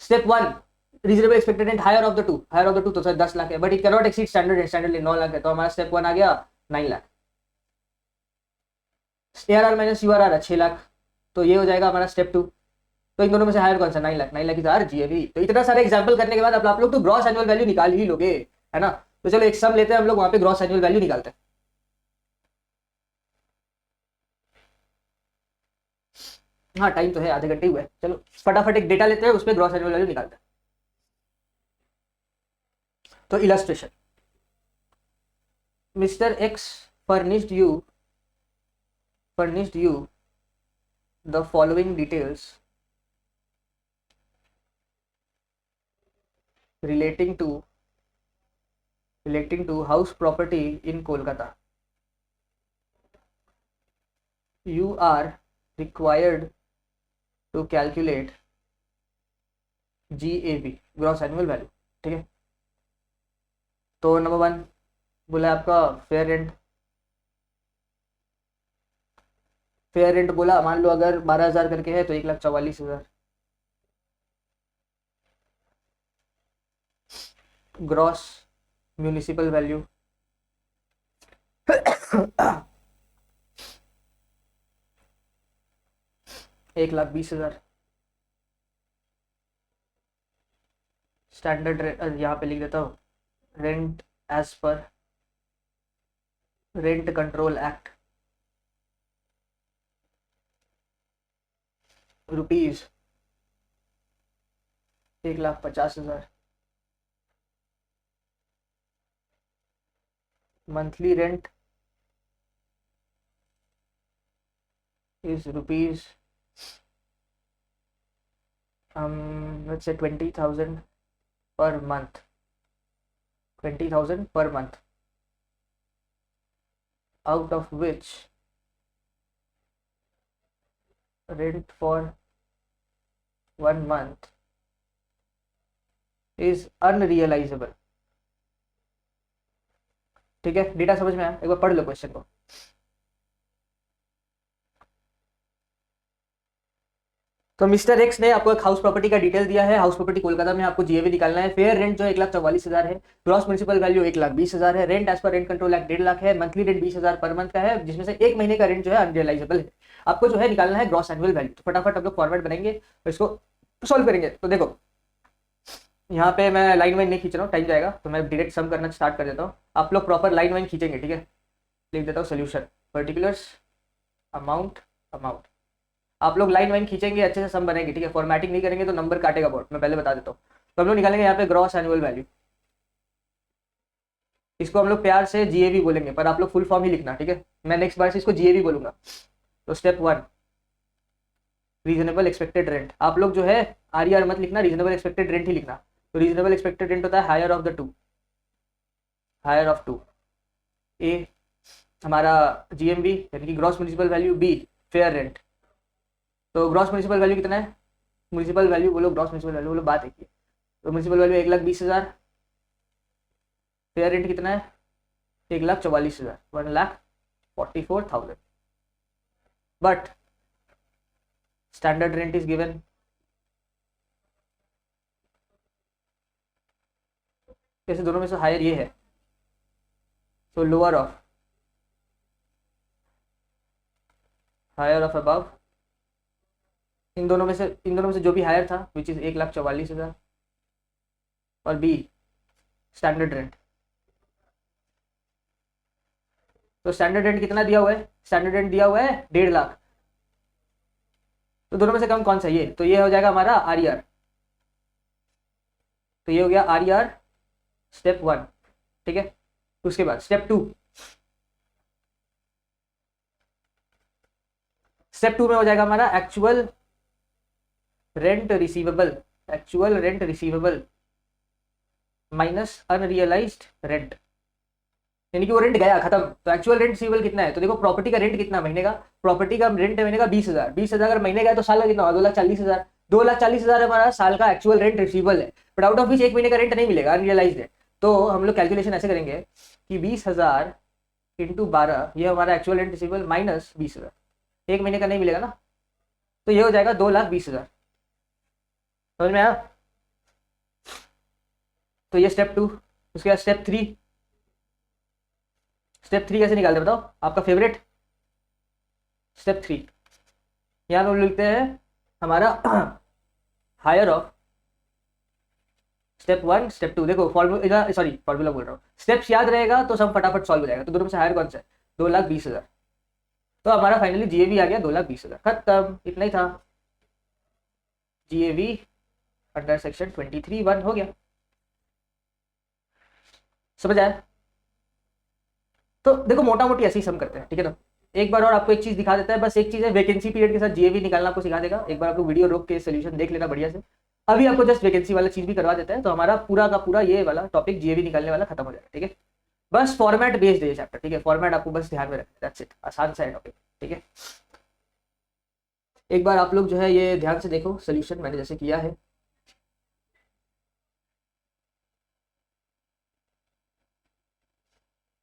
Step 1 reasonable expected rent higher of the two, higher of the two तो सर 10 लाख है, but it can not exceed standard rent, standard rent 9 lakh है, तो हमारा स्टेप 1 आ गया 9 लाख। एआरआर माइनस यूआरआर है 6 लाख, तो ये हो जाएगा हमारा स्टेप 2। तो इन दोनों में से हायर कौन सा, 9 लाख, 9 लाख की तो जीएवी। तो इतना सारे एग्जांपल करने के बाद अब आप लोग तो ग्रॉस एनुअल वैल्यू निकाल ही लोगे, है ना। तो चलो एक सम लेते हैं हम लोग, वहां पे ग्रॉस एनुअल वैल्यू निकालते हैं। हाँ टाइम तो है, आधे घंटे ही हुए, चलो फटाफट एक डेटा लेते हैं, उसमें ग्रॉस एनुअल वैल्यू निकालते हैं। तो illustration, mister x furnished you the following details relating to house property in Kolkata. You are required to calculate GAV, gross annual value. ठीक है, तो नंबर 1 बोला आपका फेयर रेंट। फेयर रेंट बोला, मान लो अगर 12,000 करके है तो 1,44,000। Gross municipal value 1,20,000। स्टैंडर्ड यहाँ पे लिख देता हूँ, rent as per rent control act, rupees 1,50,000। Monthly rent is rupees let's say 20,000 per month, 20,000 per month, out of which rent for 1 month is unrealizable। ठीक है, डेटा समझ में आया? एक बार पढ़ लो क्वेश्चन को। तो मिस्टर एक्स ने आपको एक हाउस प्रॉपर्टी का डिटेल दिया है, हाउस प्रॉपर्टी कोलकाता में, आपको जीएवी निकालना है। फेयर रेंट जो है 1,44,000 है, ग्रॉस म्युनिसिपल वैल्यू 1,20,000 है, rent as per rent control act 1.5 lakh है, मंथली रेंट 20,000 पर मंथ का है, जिसमें से एक महीने का रेंट जो है अनरियलाइजेबल है। आपको जो है निकालना है ग्रॉस एनुअल वैल्यू। तो फटाफट हम लोग फॉर्मेट बनेंगे और इसको सॉल्व करेंगे। तो देखो यहाँ पे मैं लाइन वाइन नहीं खींच रहा हूँ, टाइम जाएगा, तो मैं डायरेक्ट सम करना स्टार्ट कर देता हूँ। आप लोग प्रॉपर लाइन वाइन खींचेंगे, ठीक है। लिख देता हूँ सोल्यूशन, पर्टिकुलर्स, अमाउंट, अमाउंट। आप लोग लाइन वाइन खींचेंगे, अच्छे से सम बनेंगे, ठीक है। फॉर्मेटिंग नहीं करेंगे तो नंबर काटेगा बोर्ड, मैं पहले बता देता हूँ। तो हम लोग निकालेंगे यहाँ पे ग्रॉस एनुअल वैल्यू। इसको हम लोग प्यार से जीएवी बोलेंगे, पर आप लोग फुल फॉर्म ही लिखना, ठीक है। मैं नेक्स्ट बार से इसको जीएवी बोलूंगा। तो स्टेप 1 रीजनेबल एक्सपेक्टेड रेंट। आप लोग जो है आर मत लिखना, रीजनेबल एक्सपेक्टेड रेंट ही लिखना। तो रीजनेबल एक्सपेक्टेड रेंट होता है higher of the two, higher of two. A हमारा जीएमवी यानी कि gross municipal value, B fair rent. तो ग्रॉस म्युनिसिपल वैल्यू कितना है, म्युनिसिपल वैल्यू बोलो, ग्रॉस म्युनिसिपल वैल्यू बोलो, बात एक ही है। तो म्युनिसिपल वैल्यू 1,20,000, फेयर रेंट कितना है 1,44,000, 1,44,000। But standard rent is given, जैसे दोनों में से हायर ये है, तो lower of, higher of above. इन दोनों में से जो भी हायर था विच इज 1,44,000, और बी स्टैंडर्ड रेंट। तो स्टैंडर्ड रेंट कितना दिया हुआ है, स्टैंडर्ड रेंट दिया हुआ है 1.5 लाख। तो दोनों में से कम कौन सा, ये, तो ये हो जाएगा हमारा आर। तो ये हो गया आर स्टेप 1, ठीक है। उसके बाद स्टेप 2, स्टेप 2 में हो जाएगा हमारा actual rent receivable, actual rent receivable minus unrealised rent, यानी कि वो रेंट गया खत्म। तो एक्चुअल रेंट रिसीवेबल कितना है, तो देखो प्रॉपर्टी का रेंट कितना महीने का, प्रॉपर्टी का रेंट है महीने का 20,000, 20,000 अगर महीने का है तो साल का कितना होगा 2,40,000, 2,40,000 हमारा साल का एक्चुअल रेंट रिसीवेबल है। बट आउट ऑफ विच एक महीने का रेंट नहीं मिलेगा, अनरियलाइज्ड है। तो हम लोग कैलकुलेशन ऐसे करेंगे कि 20,000 इंटू 12, ये हमारा एक्चुअल रेंट रिसीवेबल माइनस 20,000, एक महीने का नहीं मिलेगा ना, तो ये हो जाएगा 2,20,000। समझ में आया? तो ये स्टेप 2। उसके बाद स्टेप 3, स्टेप 3 कैसे निकालते बताओ, आपका फेवरेट स्टेप 3। यहाँ हम लिखते हैं हमारा हायर ऑफ स्टेप 1 स्टेप 2, देखो फॉर्मूला, सॉरी फॉर्मूला बोल रहा हूँ, स्टेप्स याद रहेगा तो सब फटाफट सॉल्व हो जाएगा। तो दोनों में से हायर कौन सा है? 2,20,000। तो हमारा फाइनली जीएवी आ गया 2,20,000, खत्म, इतना ही था। जीएवी अंडर सेक्शन 23(1) हो गया। समझ आया? तो देखो मोटा मोटी ऐसे ही सम करते हैं, ठीक है ना। एक बार और आपको एक चीज दिखा देता है, बस एक चीज है, वैकेंसी पीरियड के साथ जीएवी निकालना आपको सिखा देगा। एक बार आपको वीडियो रोक के सोल्यूशन देख लेना बढ़िया से। अभी आपको जस्ट वैकेंसी वाला चीज भी करवा देता है, तो हमारा पूरा का पूरा ये वाला टॉपिक जीएवी निकालने वाला खत्म हो जाएगा, ठीक है। बस फॉर्मेट बेस्ड है चैप्टर, ठीक है। फॉर्मेट आपको बस ध्यान में रखना, दैट्स इट, आसान सा है टॉपिक, ठीक है। एक बार आप लोग जो है ये ध्यान से देखो सोल्यूशन मैंने जैसे किया है।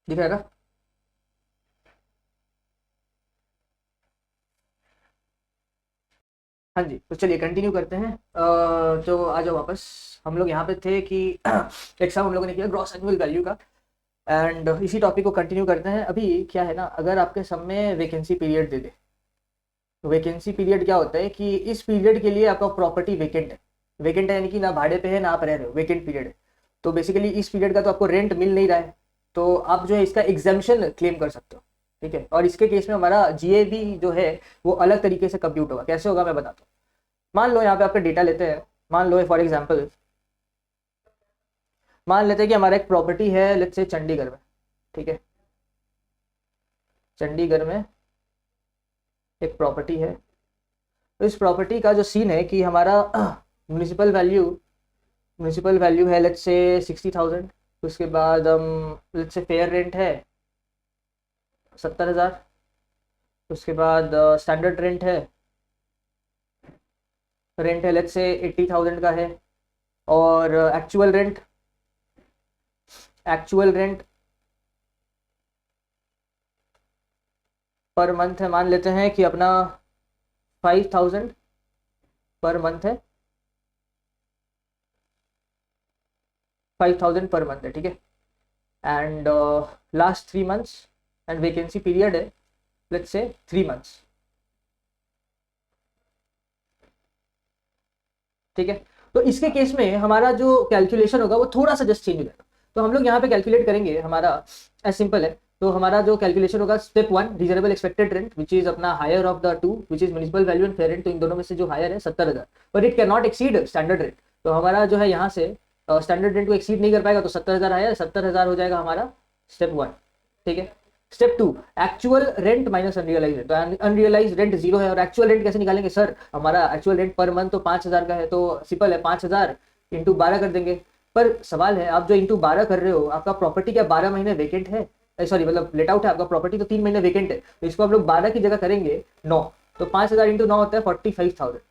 दिख रहा है ना? हाँ जी, तो चलिए कंटिन्यू करते हैं। तो आ जाओ वापस। हम लोग यहाँ पे थे कि एग्जाम हम लोगों ने किया ग्रॉस एनुअल वैल्यू का, एंड इसी टॉपिक को कंटिन्यू करते हैं। अभी क्या है ना, अगर आपके सब में वैकेंसी पीरियड दे दे, तो वैकेंसी पीरियड क्या होता है कि इस पीरियड के लिए आपका प्रॉपर्टी वेकेंट है। वेकेंट है यानी कि ना भाड़े पे है ना आप रह रहे हो, वेकेंट पीरियड है। तो बेसिकली इस पीरियड का तो आपको रेंट मिल नहीं रहा है, तो आप जो है इसका एग्जाम्पशन क्लेम कर सकते हो, ठीक है। और इसके केस में हमारा जीएबी जो है वो अलग तरीके से कंप्यूट होगा। कैसे होगा मैं बताता हूँ। मान लो यहाँ पे आपका डेटा लेते हैं, मान लो फॉर एग्जाम्पल मान लेते हैं कि हमारा एक प्रॉपर्टी है लेट्स से चंडीगढ़ में, ठीक है। चंडीगढ़ में एक प्रॉपर्टी है। तो इस प्रॉपर्टी का जो सीन है कि हमारा म्यूनिसिपल वैल्यू है लेट्स से 60,000। उसके बाद लेट्स से फेयर रेंट है 70,000। उसके बाद स्टैंडर्ड रेंट है लेट्स से 80,000 का है। और एक्चुअल रेंट पर मंथ है, मान लेते हैं कि अपना 5,000 पर मंथ है, 5,000 पर मंथ है, ठीक है। And last 3 months, and vacancy period है लेट्स से 3 मंथ्स, ठीक है। तो इसके केस में हमारा जो कैलकुलेशन होगा वो थोड़ा सा जस्ट चेंज हो जाएगा। तो हम लोग यहाँ पे कैलकुलेट करेंगे, हमारा एज सिंपल है। तो हमारा जो कैलकुलेशन होगा, step 1 reasonable expected rent which is अपना higher of the two which is municipal value and fair rent. तो इन दोनों में से जो हायर है 70,000, but it can not exceed standard rent. तो हमारा जो है यहाँ से स्टैंडर्ड रेंट को एक्सीड नहीं कर पाएगा, तो 70,000 हायर, 70,000 हो जाएगा हमारा स्टेप 1, ठीक है। Step 2 actual rent minus unrealise rent. तो अनरियलाइज रेंट 0 है, और एक्चुअल रेंट कैसे निकालेंगे सर? हमारा एक्चुअल रेंट पर मंथ तो 5,000 का है, तो सिंपल है 5,000 इंटू 12 कर देंगे। पर सवाल है, आप जो इंटू 12 कर रहे हो, आपका प्रॉपर्टी क्या 12 महीने वेकेंट है? सॉरी मतलब लेट आउट है आपका प्रॉपर्टी, तो 3 महीने वेकेंट है। तो इसको आप लोग 12 की जगह करेंगे 9, तो 5,000 इंटू 9 होता है 45,000।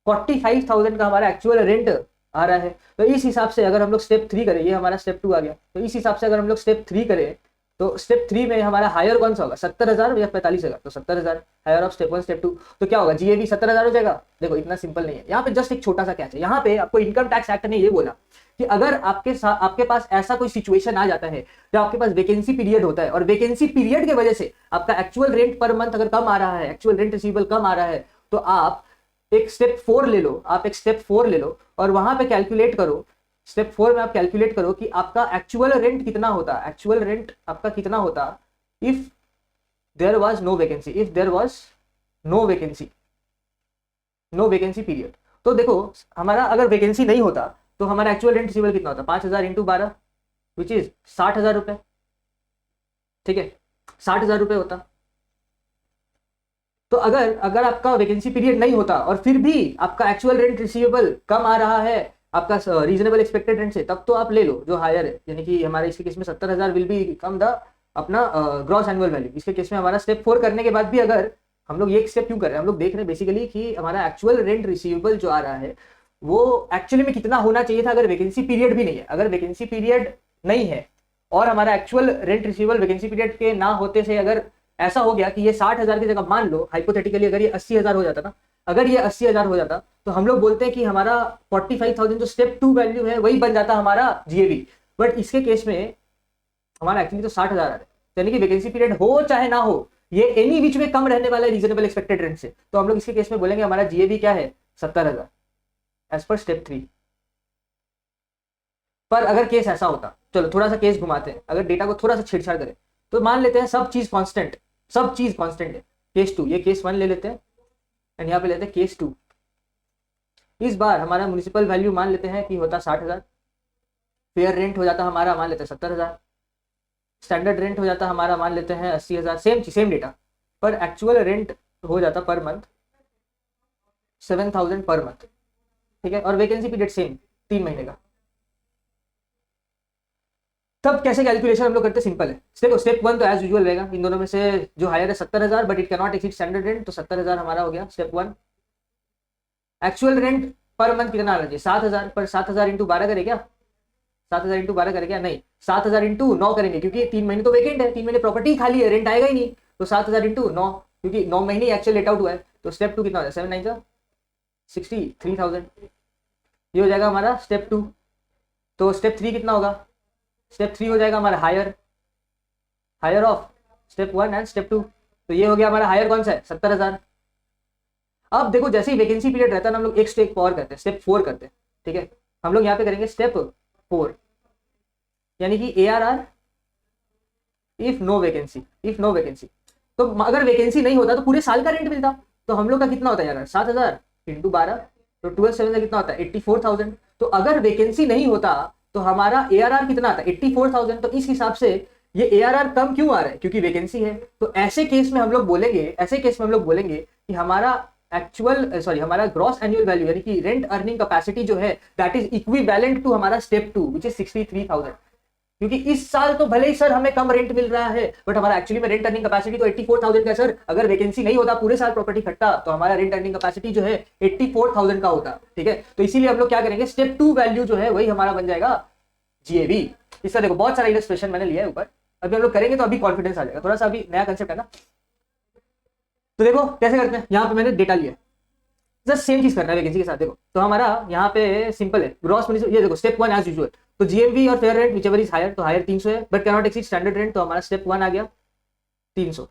45,000 का हमारा एक्चुअल रेंट आ रहा है। तो इस हिसाब से अगर हम लोग स्टेप 3 करें, ये हमारा स्टेप 2 आ गया, तो इस हिसाब से अगर हम लोग स्टेप 3 करें, तो स्टेप 3 में हमारा हायर कौन सा होगा, 70,000 या 45,000? तो 70,000 हायर ऑफ स्टेप 1 स्टेप 2। तो क्या होगा, जीएबी 70,000 हो जाएगा। देखो इतना सिंपल नहीं है, यहाँ पे जस्ट एक छोटा सा कैच है। यहाँ पे आपको इनकम टैक्स एक्ट ने ये बोला कि अगर आपके पास ऐसा कोई सिचुएशन आ जाता है जब आपके पास वैकेंसी पीरियड होता है, और वैकेंसी पीरियड की वजह से आपका एक्चुअल रेंट पर मंथ अगर कम आ रहा है, एक्चुअल रेंट रिसीवेबल कम आ रहा है, तो आप एक स्टेप 4 ले लो, और वहां पे कैलकुलेट करो। स्टेप 4 में आप कैलकुलेट करो कि आपका एक्चुअल रेंट कितना होता, एक्चुअल रेंट आपका कितना होता if there was no vacancy, no vacancy period. तो देखो हमारा अगर वैकेंसी नहीं होता तो हमारा एक्चुअल रेंट रिसीवेबल कितना होता, 5,000 इंटू 12 विच इज 60,000 रुपए, ठीक है, 60,000 रुपए होता। तो अगर अगर आपका वैकेंसी पीरियड नहीं होता और फिर भी आपका एक्चुअल रेंट रिसीवेबल कम आ रहा है आपका रीजनेबल एक्सपेक्टेड रेंट से, तब तो आप ले लो जो हायर है, यानी कि हमारे इसके केस में 70,000 विल बी कम द अपना ग्रॉस एनुअल वैल्यू। इसके केस में हमारा स्टेप 4 करने के बाद भी अगर हम लोग ये स्टेप क्यों कर रहे हैं, हम लोग देख रहे हैं बेसिकली कि हमारा एक्चुअल रेंट रिसीवेबल जो आ रहा है वो एक्चुअली में कितना होना चाहिए था अगर वैकेंसी पीरियड भी नहीं है। अगर वैकेंसी पीरियड नहीं है और हमारा actual rent receivable vacancy period के ना होते से अगर ऐसा हो गया कि ये 60,000 की जगह, मान लो हाइपोथेटिकली अगर ये 80,000 हो जाता ना, अगर ये 80,000 हो जाता, तो हम लोग बोलते हैं कि हमारा 45,000 जो स्टेप 2 वैल्यू है वही बन जाता हमारा जीएबी। बट इसके केस में हमारा एक्चुअली तो 60,000 आ रहा है, यानी कि वैकेंसी पीरियड हो चाहे ना हो, ये एनी विच में कम रहने वाला है रीजनेबल एक्सपेक्टेड रेंट से। तो हम लोग इसके केस में बोलेंगे हमारा जीएबी क्या है, 70,000 एज पर स्टेप 3। पर अगर केस ऐसा होता, चलो थोड़ा सा केस घुमाते हैं, अगर डेटा को थोड़ा सा छेड़छाड़ करें तो मान लेते हैं सब चीज कांस्टेंट, सब चीज कांस्टेंट है। केस 2, ये केस 1 ले लेते हैं एंड यहाँ पे लेते हैं केस 2। इस बार हमारा म्युनिसिपल वैल्यू मान लेते हैं कि होता 60,000, फेयर रेंट हो जाता हमारा मान लेते हैं 70,000, स्टैंडर्ड रेंट हो जाता हमारा मान लेते हैं 80,000, सेम डेटा, पर एक्चुअल रेंट हो जाता पर मंथ 7,000 पर मंथ, ठीक है। और वैकेंसी पीरियड सेम 3 महीने का। तब कैसे कैलकुलेशन हम लोग करते, सिंपल है। देखो स्टेप 1 तो एज यूजुअल रहेगा, इन दोनों में से जो हायर है 70,000 but it can not exceed standard rent, तो 70,000 हमारा हो गया step 1। Actual rent per month कितना आना चाहिए, 7,000, पर 7,000 इंटू 12 करे क्या, 7,000 इंटू 12 करे क्या, नहीं 7,000 इंटू 9 करेंगे, क्योंकि 3 महीने तो वेकेंट है, 3 महीने प्रॉपर्टी खाली है, रेंट आएगा ही नहीं, तो 7,000 इंटू 9, क्योंकि 9 महीने एक्चुअल लेट आउट हुआ है। तो स्टेप 2 कितना हो जाएगा, 7 9 63,000, ये हो जाएगा हमारा स्टेप 2। तो स्टेप 3 कितना होगा, स्टेप 3 हो जाएगा हमारा higher of step 1 and step 2। तो ये हो गया हमारा हायर कौन सा है, 70,000। अब देखो जैसे ही वैकेंसी पीरियड रहता है ना, हम लोग एक स्टेप और करते हैं, स्टेप 4 करते हैं, ठीक है। हम लोग यहाँ पे करेंगे स्टेप 4, यानी कि ARR इफ नो वैकेंसी। तो अगर वैकेंसी नहीं होता तो पूरे साल का रेंट मिलता, तो हम लोग का कितना होता है यार, 7,000 इंटू 12, तो 12/7 कितना होता है 84,000। तो अगर वैकेंसी नहीं होता तो हमारा ARR कितना आता है 84,000। तो इस हिसाब से ये ARR कम क्यों आ रहा है, क्योंकि वैकेंसी है। तो ऐसे केस में हम लोग बोलेंगे कि हमारा हमारा ग्रॉस एनुअल वैल्यू यानी कि रेंट अर्निंग कैपेसिटी जो है दैट इज इक्विवेलेंट टू हमारा स्टेप 2 विच इज 63,000। क्योंकि इस साल तो भले ही सर हमें कम रेंट मिल रहा है, बट हमारा एक्चुअली में रेंट अर्निंग कैपेसिटी तो 84,000 का सर। अगर वैकेंसी नहीं होता, पूरे साल प्रॉपर्टी खटता, तो हमारा रेंट अर्निंग कैपेसिटी जो है 84,000 का होता, ठीक है। तो इसीलिए हम लोग क्या करेंगे, स्टेप 2 वैल्यू जो है वही हमारा बन जाएगा GAV। इसका देखो बहुत सारा इलस्ट्रेशन मैंने लिया है ऊपर, अभी हम लोग करेंगे तो अभी कॉन्फिडेंस आ जाएगा, थोड़ा सा अभी नया कंसेप्ट है ना। तो देखो कैसे करते हैं, यहाँ पे मैंने डेटा लिया, जस्ट सेम चीज करना है वैकेंसी के साथ। देखो तो हमारा यहाँ पे सिंपल है, ग्रॉस म्युनिसिपल, ये देखो स्टेप 1 एज यूजुअल, तो GMV और fair rent whichever is higher, तो हायर 300 है, but can not exceed standard rent, तो हमारा स्टेप 1 आ गया 300।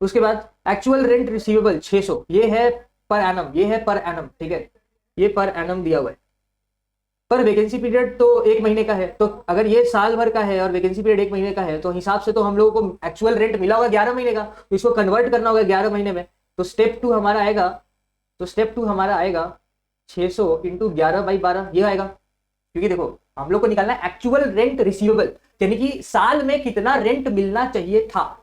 उसके बाद एक्चुअल रेंट रिसीवेबल 600, ये है पर एनम, ठीक है, ये पर एनम दिया हुआ है। पर वैकेंसी पीरियड तो 1 महीने का है, तो अगर ये साल भर का है और वैकेंसी पीरियड 1 महीने का है, तो हिसाब से तो हम लोगों को एक्चुअल रेंट मिला होगा 11 महीने का, तो इसको कन्वर्ट करना होगा 11 महीने में। तो स्टेप 2 हमारा आएगा 600 इंटू 11/12, ये आएगा। क्योंकि देखो हम लोग को निकालना है एक्चुअल रेंट रिसीवेबल, यानी कि साल में कितना रेंट मिलना चाहिए था।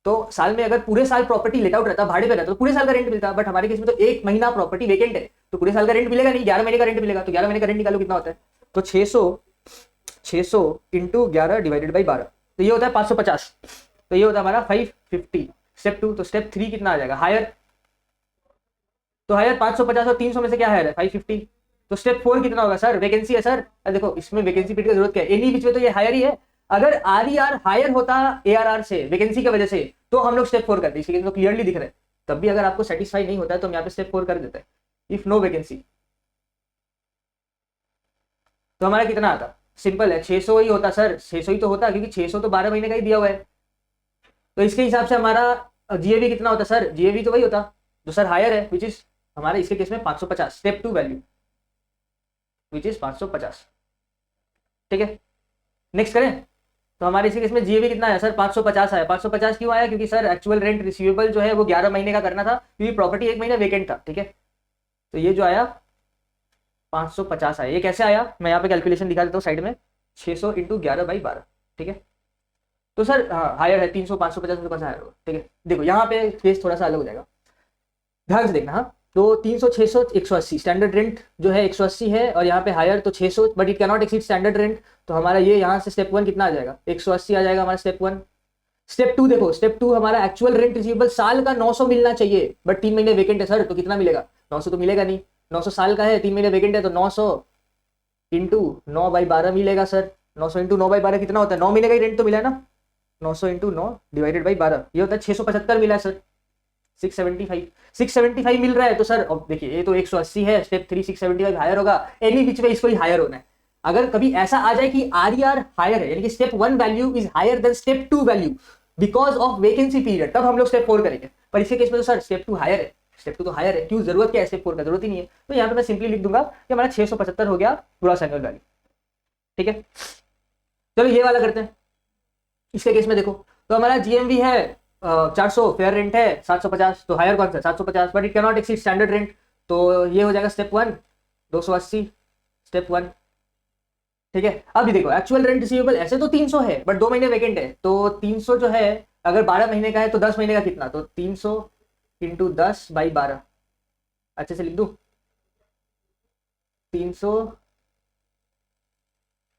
तो साल में अगर पूरे साल प्रॉपर्टी लेट आउट रहता, भाड़े पे रहता, तो पूरे साल का रेंट मिलता, बट हमारे केस में तो 1 महीना प्रॉपर्टी वेकेंट है, तो पूरे साल का रेंट मिलेगा नहीं, 11 महीने का रेंट मिलेगा। तो 11 महीने का रेंट निकालो कितना होता है, तो 600 इंटू 11 डिवाइडेड बाई 12, तो ये होता है 550, तो ये होता है हमारा 550 स्टेप 2। तो स्टेप 3 कितना आ जाएगा, हायर, तो हायर 550 और 300 में से क्या हायर है 550। तो स्टेप 4 कितना होगा सर, वैकेंसी है सर, देखो इसमें वैकेंसी पीरियड की जरूरत क्या है, एनी बीच में तो ये हायर ही है। अगर RER हायर होता ARR से वैकेंसी की वजह से, तो हम लोग स्टेप 4 करते, इसलिए तो क्लियरली दिख रहा है। तब भी अगर आपको सेटिस्फाई नहीं होता है तो हम यहाँ पे स्टेप 4 कर देते हैं, इफ नो वैकेंसी। तो हमारा कितना आता, सिंपल है 600 ही होता सर, 600 ही तो होता, क्योंकि 600 तो 12 महीने का ही दिया हुआ है। तो इसके हिसाब से हमारा GAV कितना होता सर, GAV तो वही होता जो सर हायर है, विच इज हमारे इसके केस में 550, स्टेप 2 वैल्यू विच इज 550, ठीक है। नेक्स्ट करें, तो हमारे इसी केस में GAV कितना है सर 550 आया। 550 क्यों आया, क्योंकि सर एक्चुअल रेंट रिसीवेबल जो है वो 11 महीने का करना था, क्योंकि प्रॉपर्टी 1 महीना वेकेंट था, ठीक है। तो ये जो आया 550 आया। ये कैसे आया, मैं यहाँ पे कैलकुलेशन दिखा देता हूँ साइड में, 600 इंटू 11/12, ठीक है। तो सर हाँ हायर है 300, 550 में कौन सा हायर होगा, ठीक है। देखो यहाँ पे केस थोड़ा सा अलग हो जाएगा, ध्यान से देखना। हाँ तो 300, 600, 180, स्टैंडर्ड रेंट जो है 180 है, और यहाँ पे हायर तो 600, but it can not exceed standard rent. तो हमारा ये यहाँ से स्टेप 1 कितना आ जाएगा, 180 आ जाएगा हमारा स्टेप 1। स्टेप 2 देखो, स्टेप 2 हमारा एक्चुअल रेंट रिसीवेबल साल का 900 मिलना चाहिए, बट 3 महीने वेकेंट है सर, तो कितना मिलेगा 900 तो मिलेगा नहीं, 900 साल का है, 3 महीने वेकेंट है, तो 900 इंटू 9/12 मिलेगा सर। 900 इंटू 9/12 कितना होता है, 9 महीने का ही रेंट तो मिला है ना, 900 इंटू 9 डिवाइडेड बाई 12, ये होता है 675 मिला है सर। 675 मिल रहा है, तो सर अब देखिए ये तो 180 है, स्टेप 3 675 हायर होगा, एनी बीच में इसको ही हायर होना है। अगर कभी ऐसा आ जाए कि RER हायर है, यानी कि step 1 value is higher than step 2 value because of vacancy period, तब हम लोग स्टेप 4 करेंगे। पर इसके केस में तो सर स्टेप 2 हायर है, स्टेप 2 तो हायर है, क्यों जरूरत क्या है स्टेप 4 का, जरूरत ही नहीं है। तो यहाँ पे मैं सिंपली लिख दूंगा कि हमारा 675 हो गया ग्रॉस एनुअल वैल्यू। ठीक है, चलो ये वाला करते हैं। इसके केस में देखो, तो हमारा जीएमवी है 400, फेयर रेंट है 750, तो हायर कौन सा 750, but it cannot exceed standard rent, तो ये हो जाएगा स्टेप 1 280, स्टेप 1। ठीक है, अभी देखो एक्चुअल रेंट रिसीवेबल ऐसे तो 300 है, बट 2 महीने वेकेंट है, तो 300 जो है अगर 12 महीने का है तो 10 महीने का कितना, तो 300 इंटू 10/12, अच्छे से लिख दूं, 300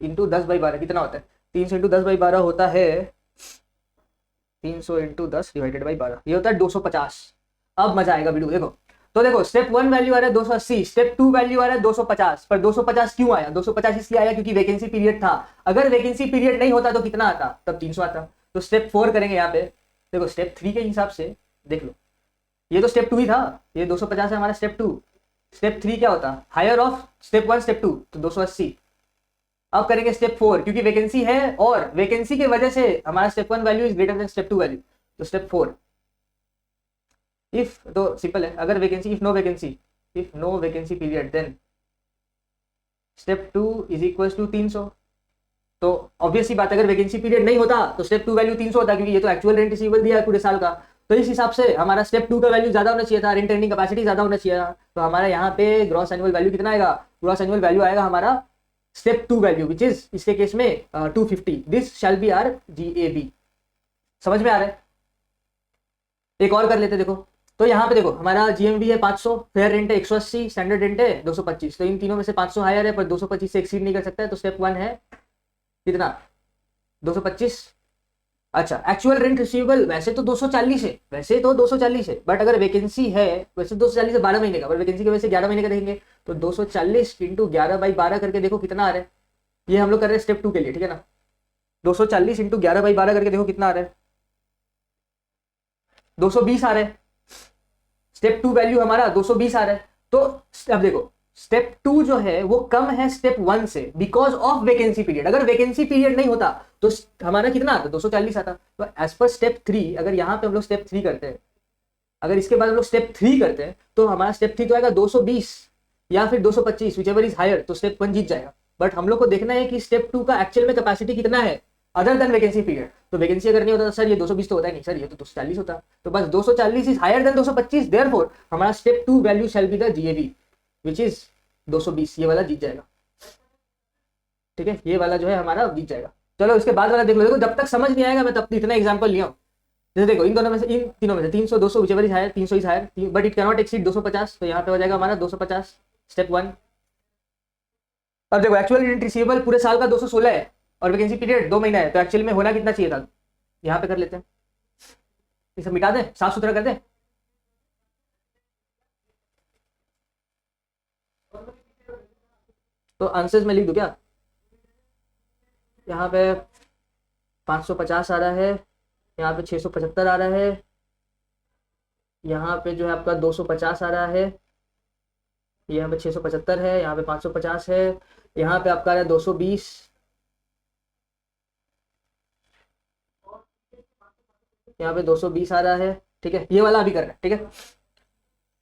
इंटू 10/12 कितना होता है, 300 इंटू 10/12 होता है 300 इंटू 10/12, ये होता है 250। अब मजा आएगा वीडियो देखो, तो देखो स्टेप 1 वैल्यू आ रहा है 280, स्टेप 2 वैल्यू आ रहा है 250, पर 250 क्यों आया, 250 इसलिए आया क्योंकि वैकेंसी पीरियड था, अगर वैकेंसी पीरियड नहीं होता तो कितना आता, तब 300 आता। तो स्टेप 4 करेंगे यहाँ पे, देखो स्टेप 3 के हिसाब से देख लो, ये तो स्टेप 2 ही था, ये 250 है हमारा स्टेप 2, स्टेप 3 क्या होता, हायर ऑफ स्टेप 1 स्टेप 2, तो 280। अब करेंगे स्टेप 4, क्योंकि वैकेंसी है और वैकेंसी की वजह से हमारा step 1 value is greater than step 2 value, तो स्टेप 4 इफ, तो सिंपल है, अगर vacancy if no vacancy period then step 2 is equal to 300, तो ऑब्वियस सी बात है, अगर वैकेंसी पीरियड नहीं होता तो स्टेप 2 वैल्यू 300 होता, क्योंकि ये तो एक्चुअल रेंट रिसीवेबल दिया है पूरे साल का, तो इस हिसाब से हमारा स्टेप 2 का वैल्यू ज्यादा होना चाहिए था, रेंट अर्निंग कैपेसिटी ज्यादा होना चाहिए था, तो हमारा यहाँ पे ग्रॉस एनुअल वैल्यू कितना आएगा, ग्रॉस एनुअल वैल्यू आएगा हमारा स्टेप 2 वैल्यू विच इज इसके केस में 250, this shall be our GAB। समझ में आ रहा है, एक और कर लेते देखो, तो यहाँ पे देखो हमारा जीएमवी है 500, फेयर रेंट है 180, स्टैंडर्ड रेंट है 225, तो इन तीनों में से 500 हायर है, पर 225 से एक्सीड नहीं कर सकता है, तो स्टेप 1 है कितना 225। अच्छा, एक्चुअल रेंट रिसीवेबल वैसे तो 240 है, वैसे तो 240 है, बट अगर वैकेंसी है, वैसे 240 है 12 महीने का, पर वैकेंसी की वजह से 11 महीने का देखेंगे, तो 240 इंटू 11/12 करके देखो कितना आ रहा है, ये हम लोग कर रहे हैं स्टेप 2 के लिए, ठीक है ना, 240 इंटू 11/12 करके देखो कितना आ रहा है, 220 आ रहा है, स्टेप 2 वैल्यू हमारा 220 आ रहा है, तो अब देखो स्टेप 2 जो है वो कम है स्टेप 1 से बिकॉज ऑफ वैकेंसी पीरियड, अगर वैकेंसी पीरियड नहीं होता तो हमारा कितना आता 240 आता, तो एज पर स्टेप 3 अगर यहाँ पे हम लोग स्टेप 3 करते हैं, अगर इसके बाद हम लोग स्टेप 3 करते हैं, तो हमारा स्टेप 3 तो आएगा 220 या फिर 225, विचएवर इज हायर, तो स्टेप 1 जीत जाएगा, बट हम लोग को देखना है कि स्टेप 2 का एक्चुअल में कैपेसिटी कितना है अदर देन वैकेंसी पीरियड, तो वैकेंसी अगर नहीं होता तो सर ये 220 तो होता ही नहीं सर, ये तो 240 होता, तो बस 240 इज हायर देन 225, देयरफॉर हमारा step 2 value shall be the GAB which is 220, ये वाला जीत जाएगा, ठीक है, ये वाला जो है हमारा जीत जाएगा। चलो इसके बाद वाला देख लो, देखो जब तक समझ नहीं आएगा मैं तब इतना एग्जांपल लिया हूं, जैसे देखो इन दोनों में से, इन तीनों में से 300 200 whichever is higher, 300 is higher but it cannot exceed 250, तो यहाँ पे हो जाएगा हमारा 250 स्टेप 1। अब देखो एक्चुअल रेंट रिसीवेबल पूरे साल का 216 है और वैकेंसी पीरियड 2 महीना है, तो एक्चुअली में होना कितना चाहिए था, यहाँ पे कर लेते हैं, इसे मिटा दें, साफ सुथरा कर दें, तो आंसर्स में लिख दूं क्या, यहाँ पे 550 आ रहा है, यहाँ पे 675 आ रहा है, यहाँ पे जो है आपका 250 आ रहा है, यहाँ पे 675 है, यहाँ पे 550 है, यहाँ पे आपका आ रहा है 220, यहाँ पे 220 आ रहा है, ठीक है, ये वाला अभी कर रहे हैं, ठीक है,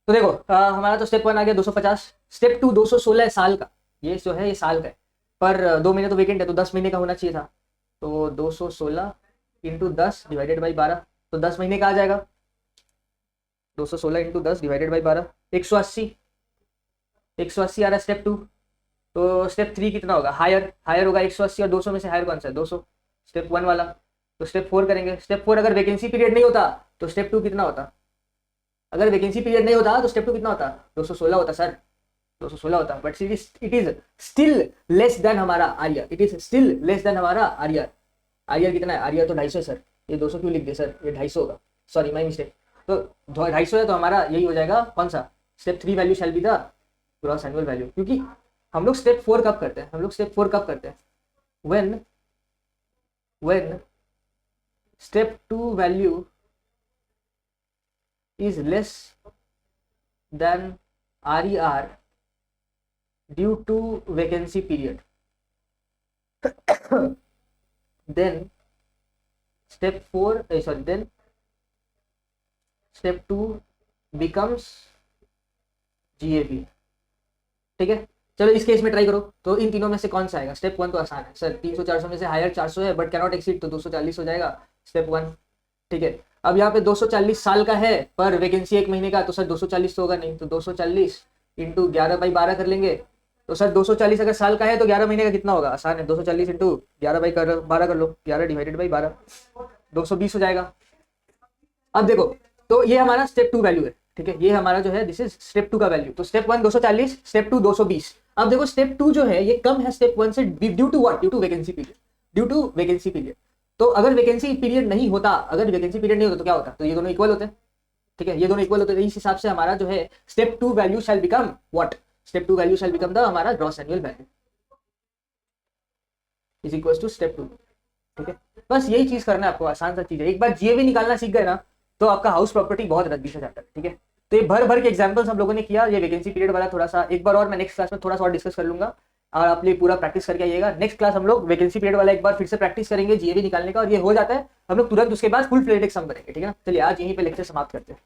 तो देखो हमारा तो स्टेप 1 आ गया 250, स्टेप 2 216 साल का, ये जो है ये साल का है, पर 2 महीने तो वेकेंट है, तो 10 महीने का होना चाहिए था, तो 216 इंटू 10/12, तो 10 महीने का आ जाएगा, 216 इंटू 10/12, 180, 180 आ रहा है स्टेप 2, तो स्टेप 3 कितना होगा, हायर, हायर होगा 180, और 200 में से हायर कौन सा है 200, स्टेप 1 वाला, तो स्टेप 4 करेंगे, स्टेप 4 अगर वैकेंसी पीरियड नहीं होता तो स्टेप 2 कितना होता, अगर वैकेंसी पीरियड नहीं होता तो स्टेप 2 कितना होता, 216 होता सर, 216 होता, but it is still less than हमारा arrear, it is still less than हमारा आर्यर, आर्यर कितना है, आर्यर तो 250 सर, ये 200 क्यों लिख दिया सर, ये 250 होगा, सॉरी माई मिस्टेक, तो 250 है, तो हमारा यही हो जाएगा कौन सा, step 3 value shall be the gross annual value, क्योंकि हम लोग स्टेप 4 कब करते हैं, हम लोग स्टेप 4 कब करते हैं, when step 2 value is less than RER due to vacancy period then step 4 then step 2 becomes GAB, ठीक है, चलो इस केस में ट्राई करो, तो इन तीनों में से कौन सा आएगा? स्टेप 1 तो आसान है सर, 300-400 में से हायर 400 है बट कैनॉट एक्सीड, तो 240 हो जाएगा स्टेप 1। ठीक है, अब यहाँ पे 240 साल का है पर वैकेंसी 1 महीने का, तो सर 240 तो होगा नहीं, तो 240 इंटू 11/12 कर लेंगे। तो सर 240 अगर साल का है तो 11 महीने का कितना होगा? आसान है, 240 इंटू 11/12 कर लो, 11 डिवाइडेड बाई 12, 220 हो जाएगा। अब देखो, तो ये हमारा स्टेप 2 वैल्यू है। ठीक है, ये हमारा जो है दिस इज स्टेप 2 का वैल्यू। तो स्टेप 1 240, स्टेप 2 220। अब देखो स्टेप 2 जो है ये कम है स्टेप 1 से, due to what? Due to vacancy period, due to vacancy period. तो अगर वैकेंसी पीरियड नहीं होता, अगर वैकेंसी पीरियड नहीं होता तो क्या होता? तो ये दोनों इक्वल होते हैं। ठीक है, ये दोनों इक्वल होते हैं, इस हिसाब से हमारा जो है step 2 value shall become what? Step 2 value shall become the हमारा gross annual value is equal to step 2। ठीक है, बस यही चीज करना है आपको, आसान सा चीज है। एक बार जीएवी निकालना सीख गए ना तो आपका हाउस प्रॉपर्टी बहुत रद्दी से जाता है। ठीक है, तो ये भर भर के एग्जांपल्स हम लोगों ने किया। ये वैकेंसी पीरियड वाला थोड़ा सा एक बार और मैं नेक्स्ट क्लास में थोड़ा सा और डिस्कस कर लूंगा, और आप लिए पूरा प्रैक्टिस करके आइएगा। नेक्स्ट क्लास हम लोग वैकेंसी पीरियड वाला एक बार फिर से प्रैक्टिस करेंगे जीएवी निकालने का, और ये हो जाता है हम लोग तुरंत उसके बाद फुल फ्लेड एग्जाम करेंगे। ठीक है ना, चलिए आज यहीं पे लेक्चर समाप्त करते हैं।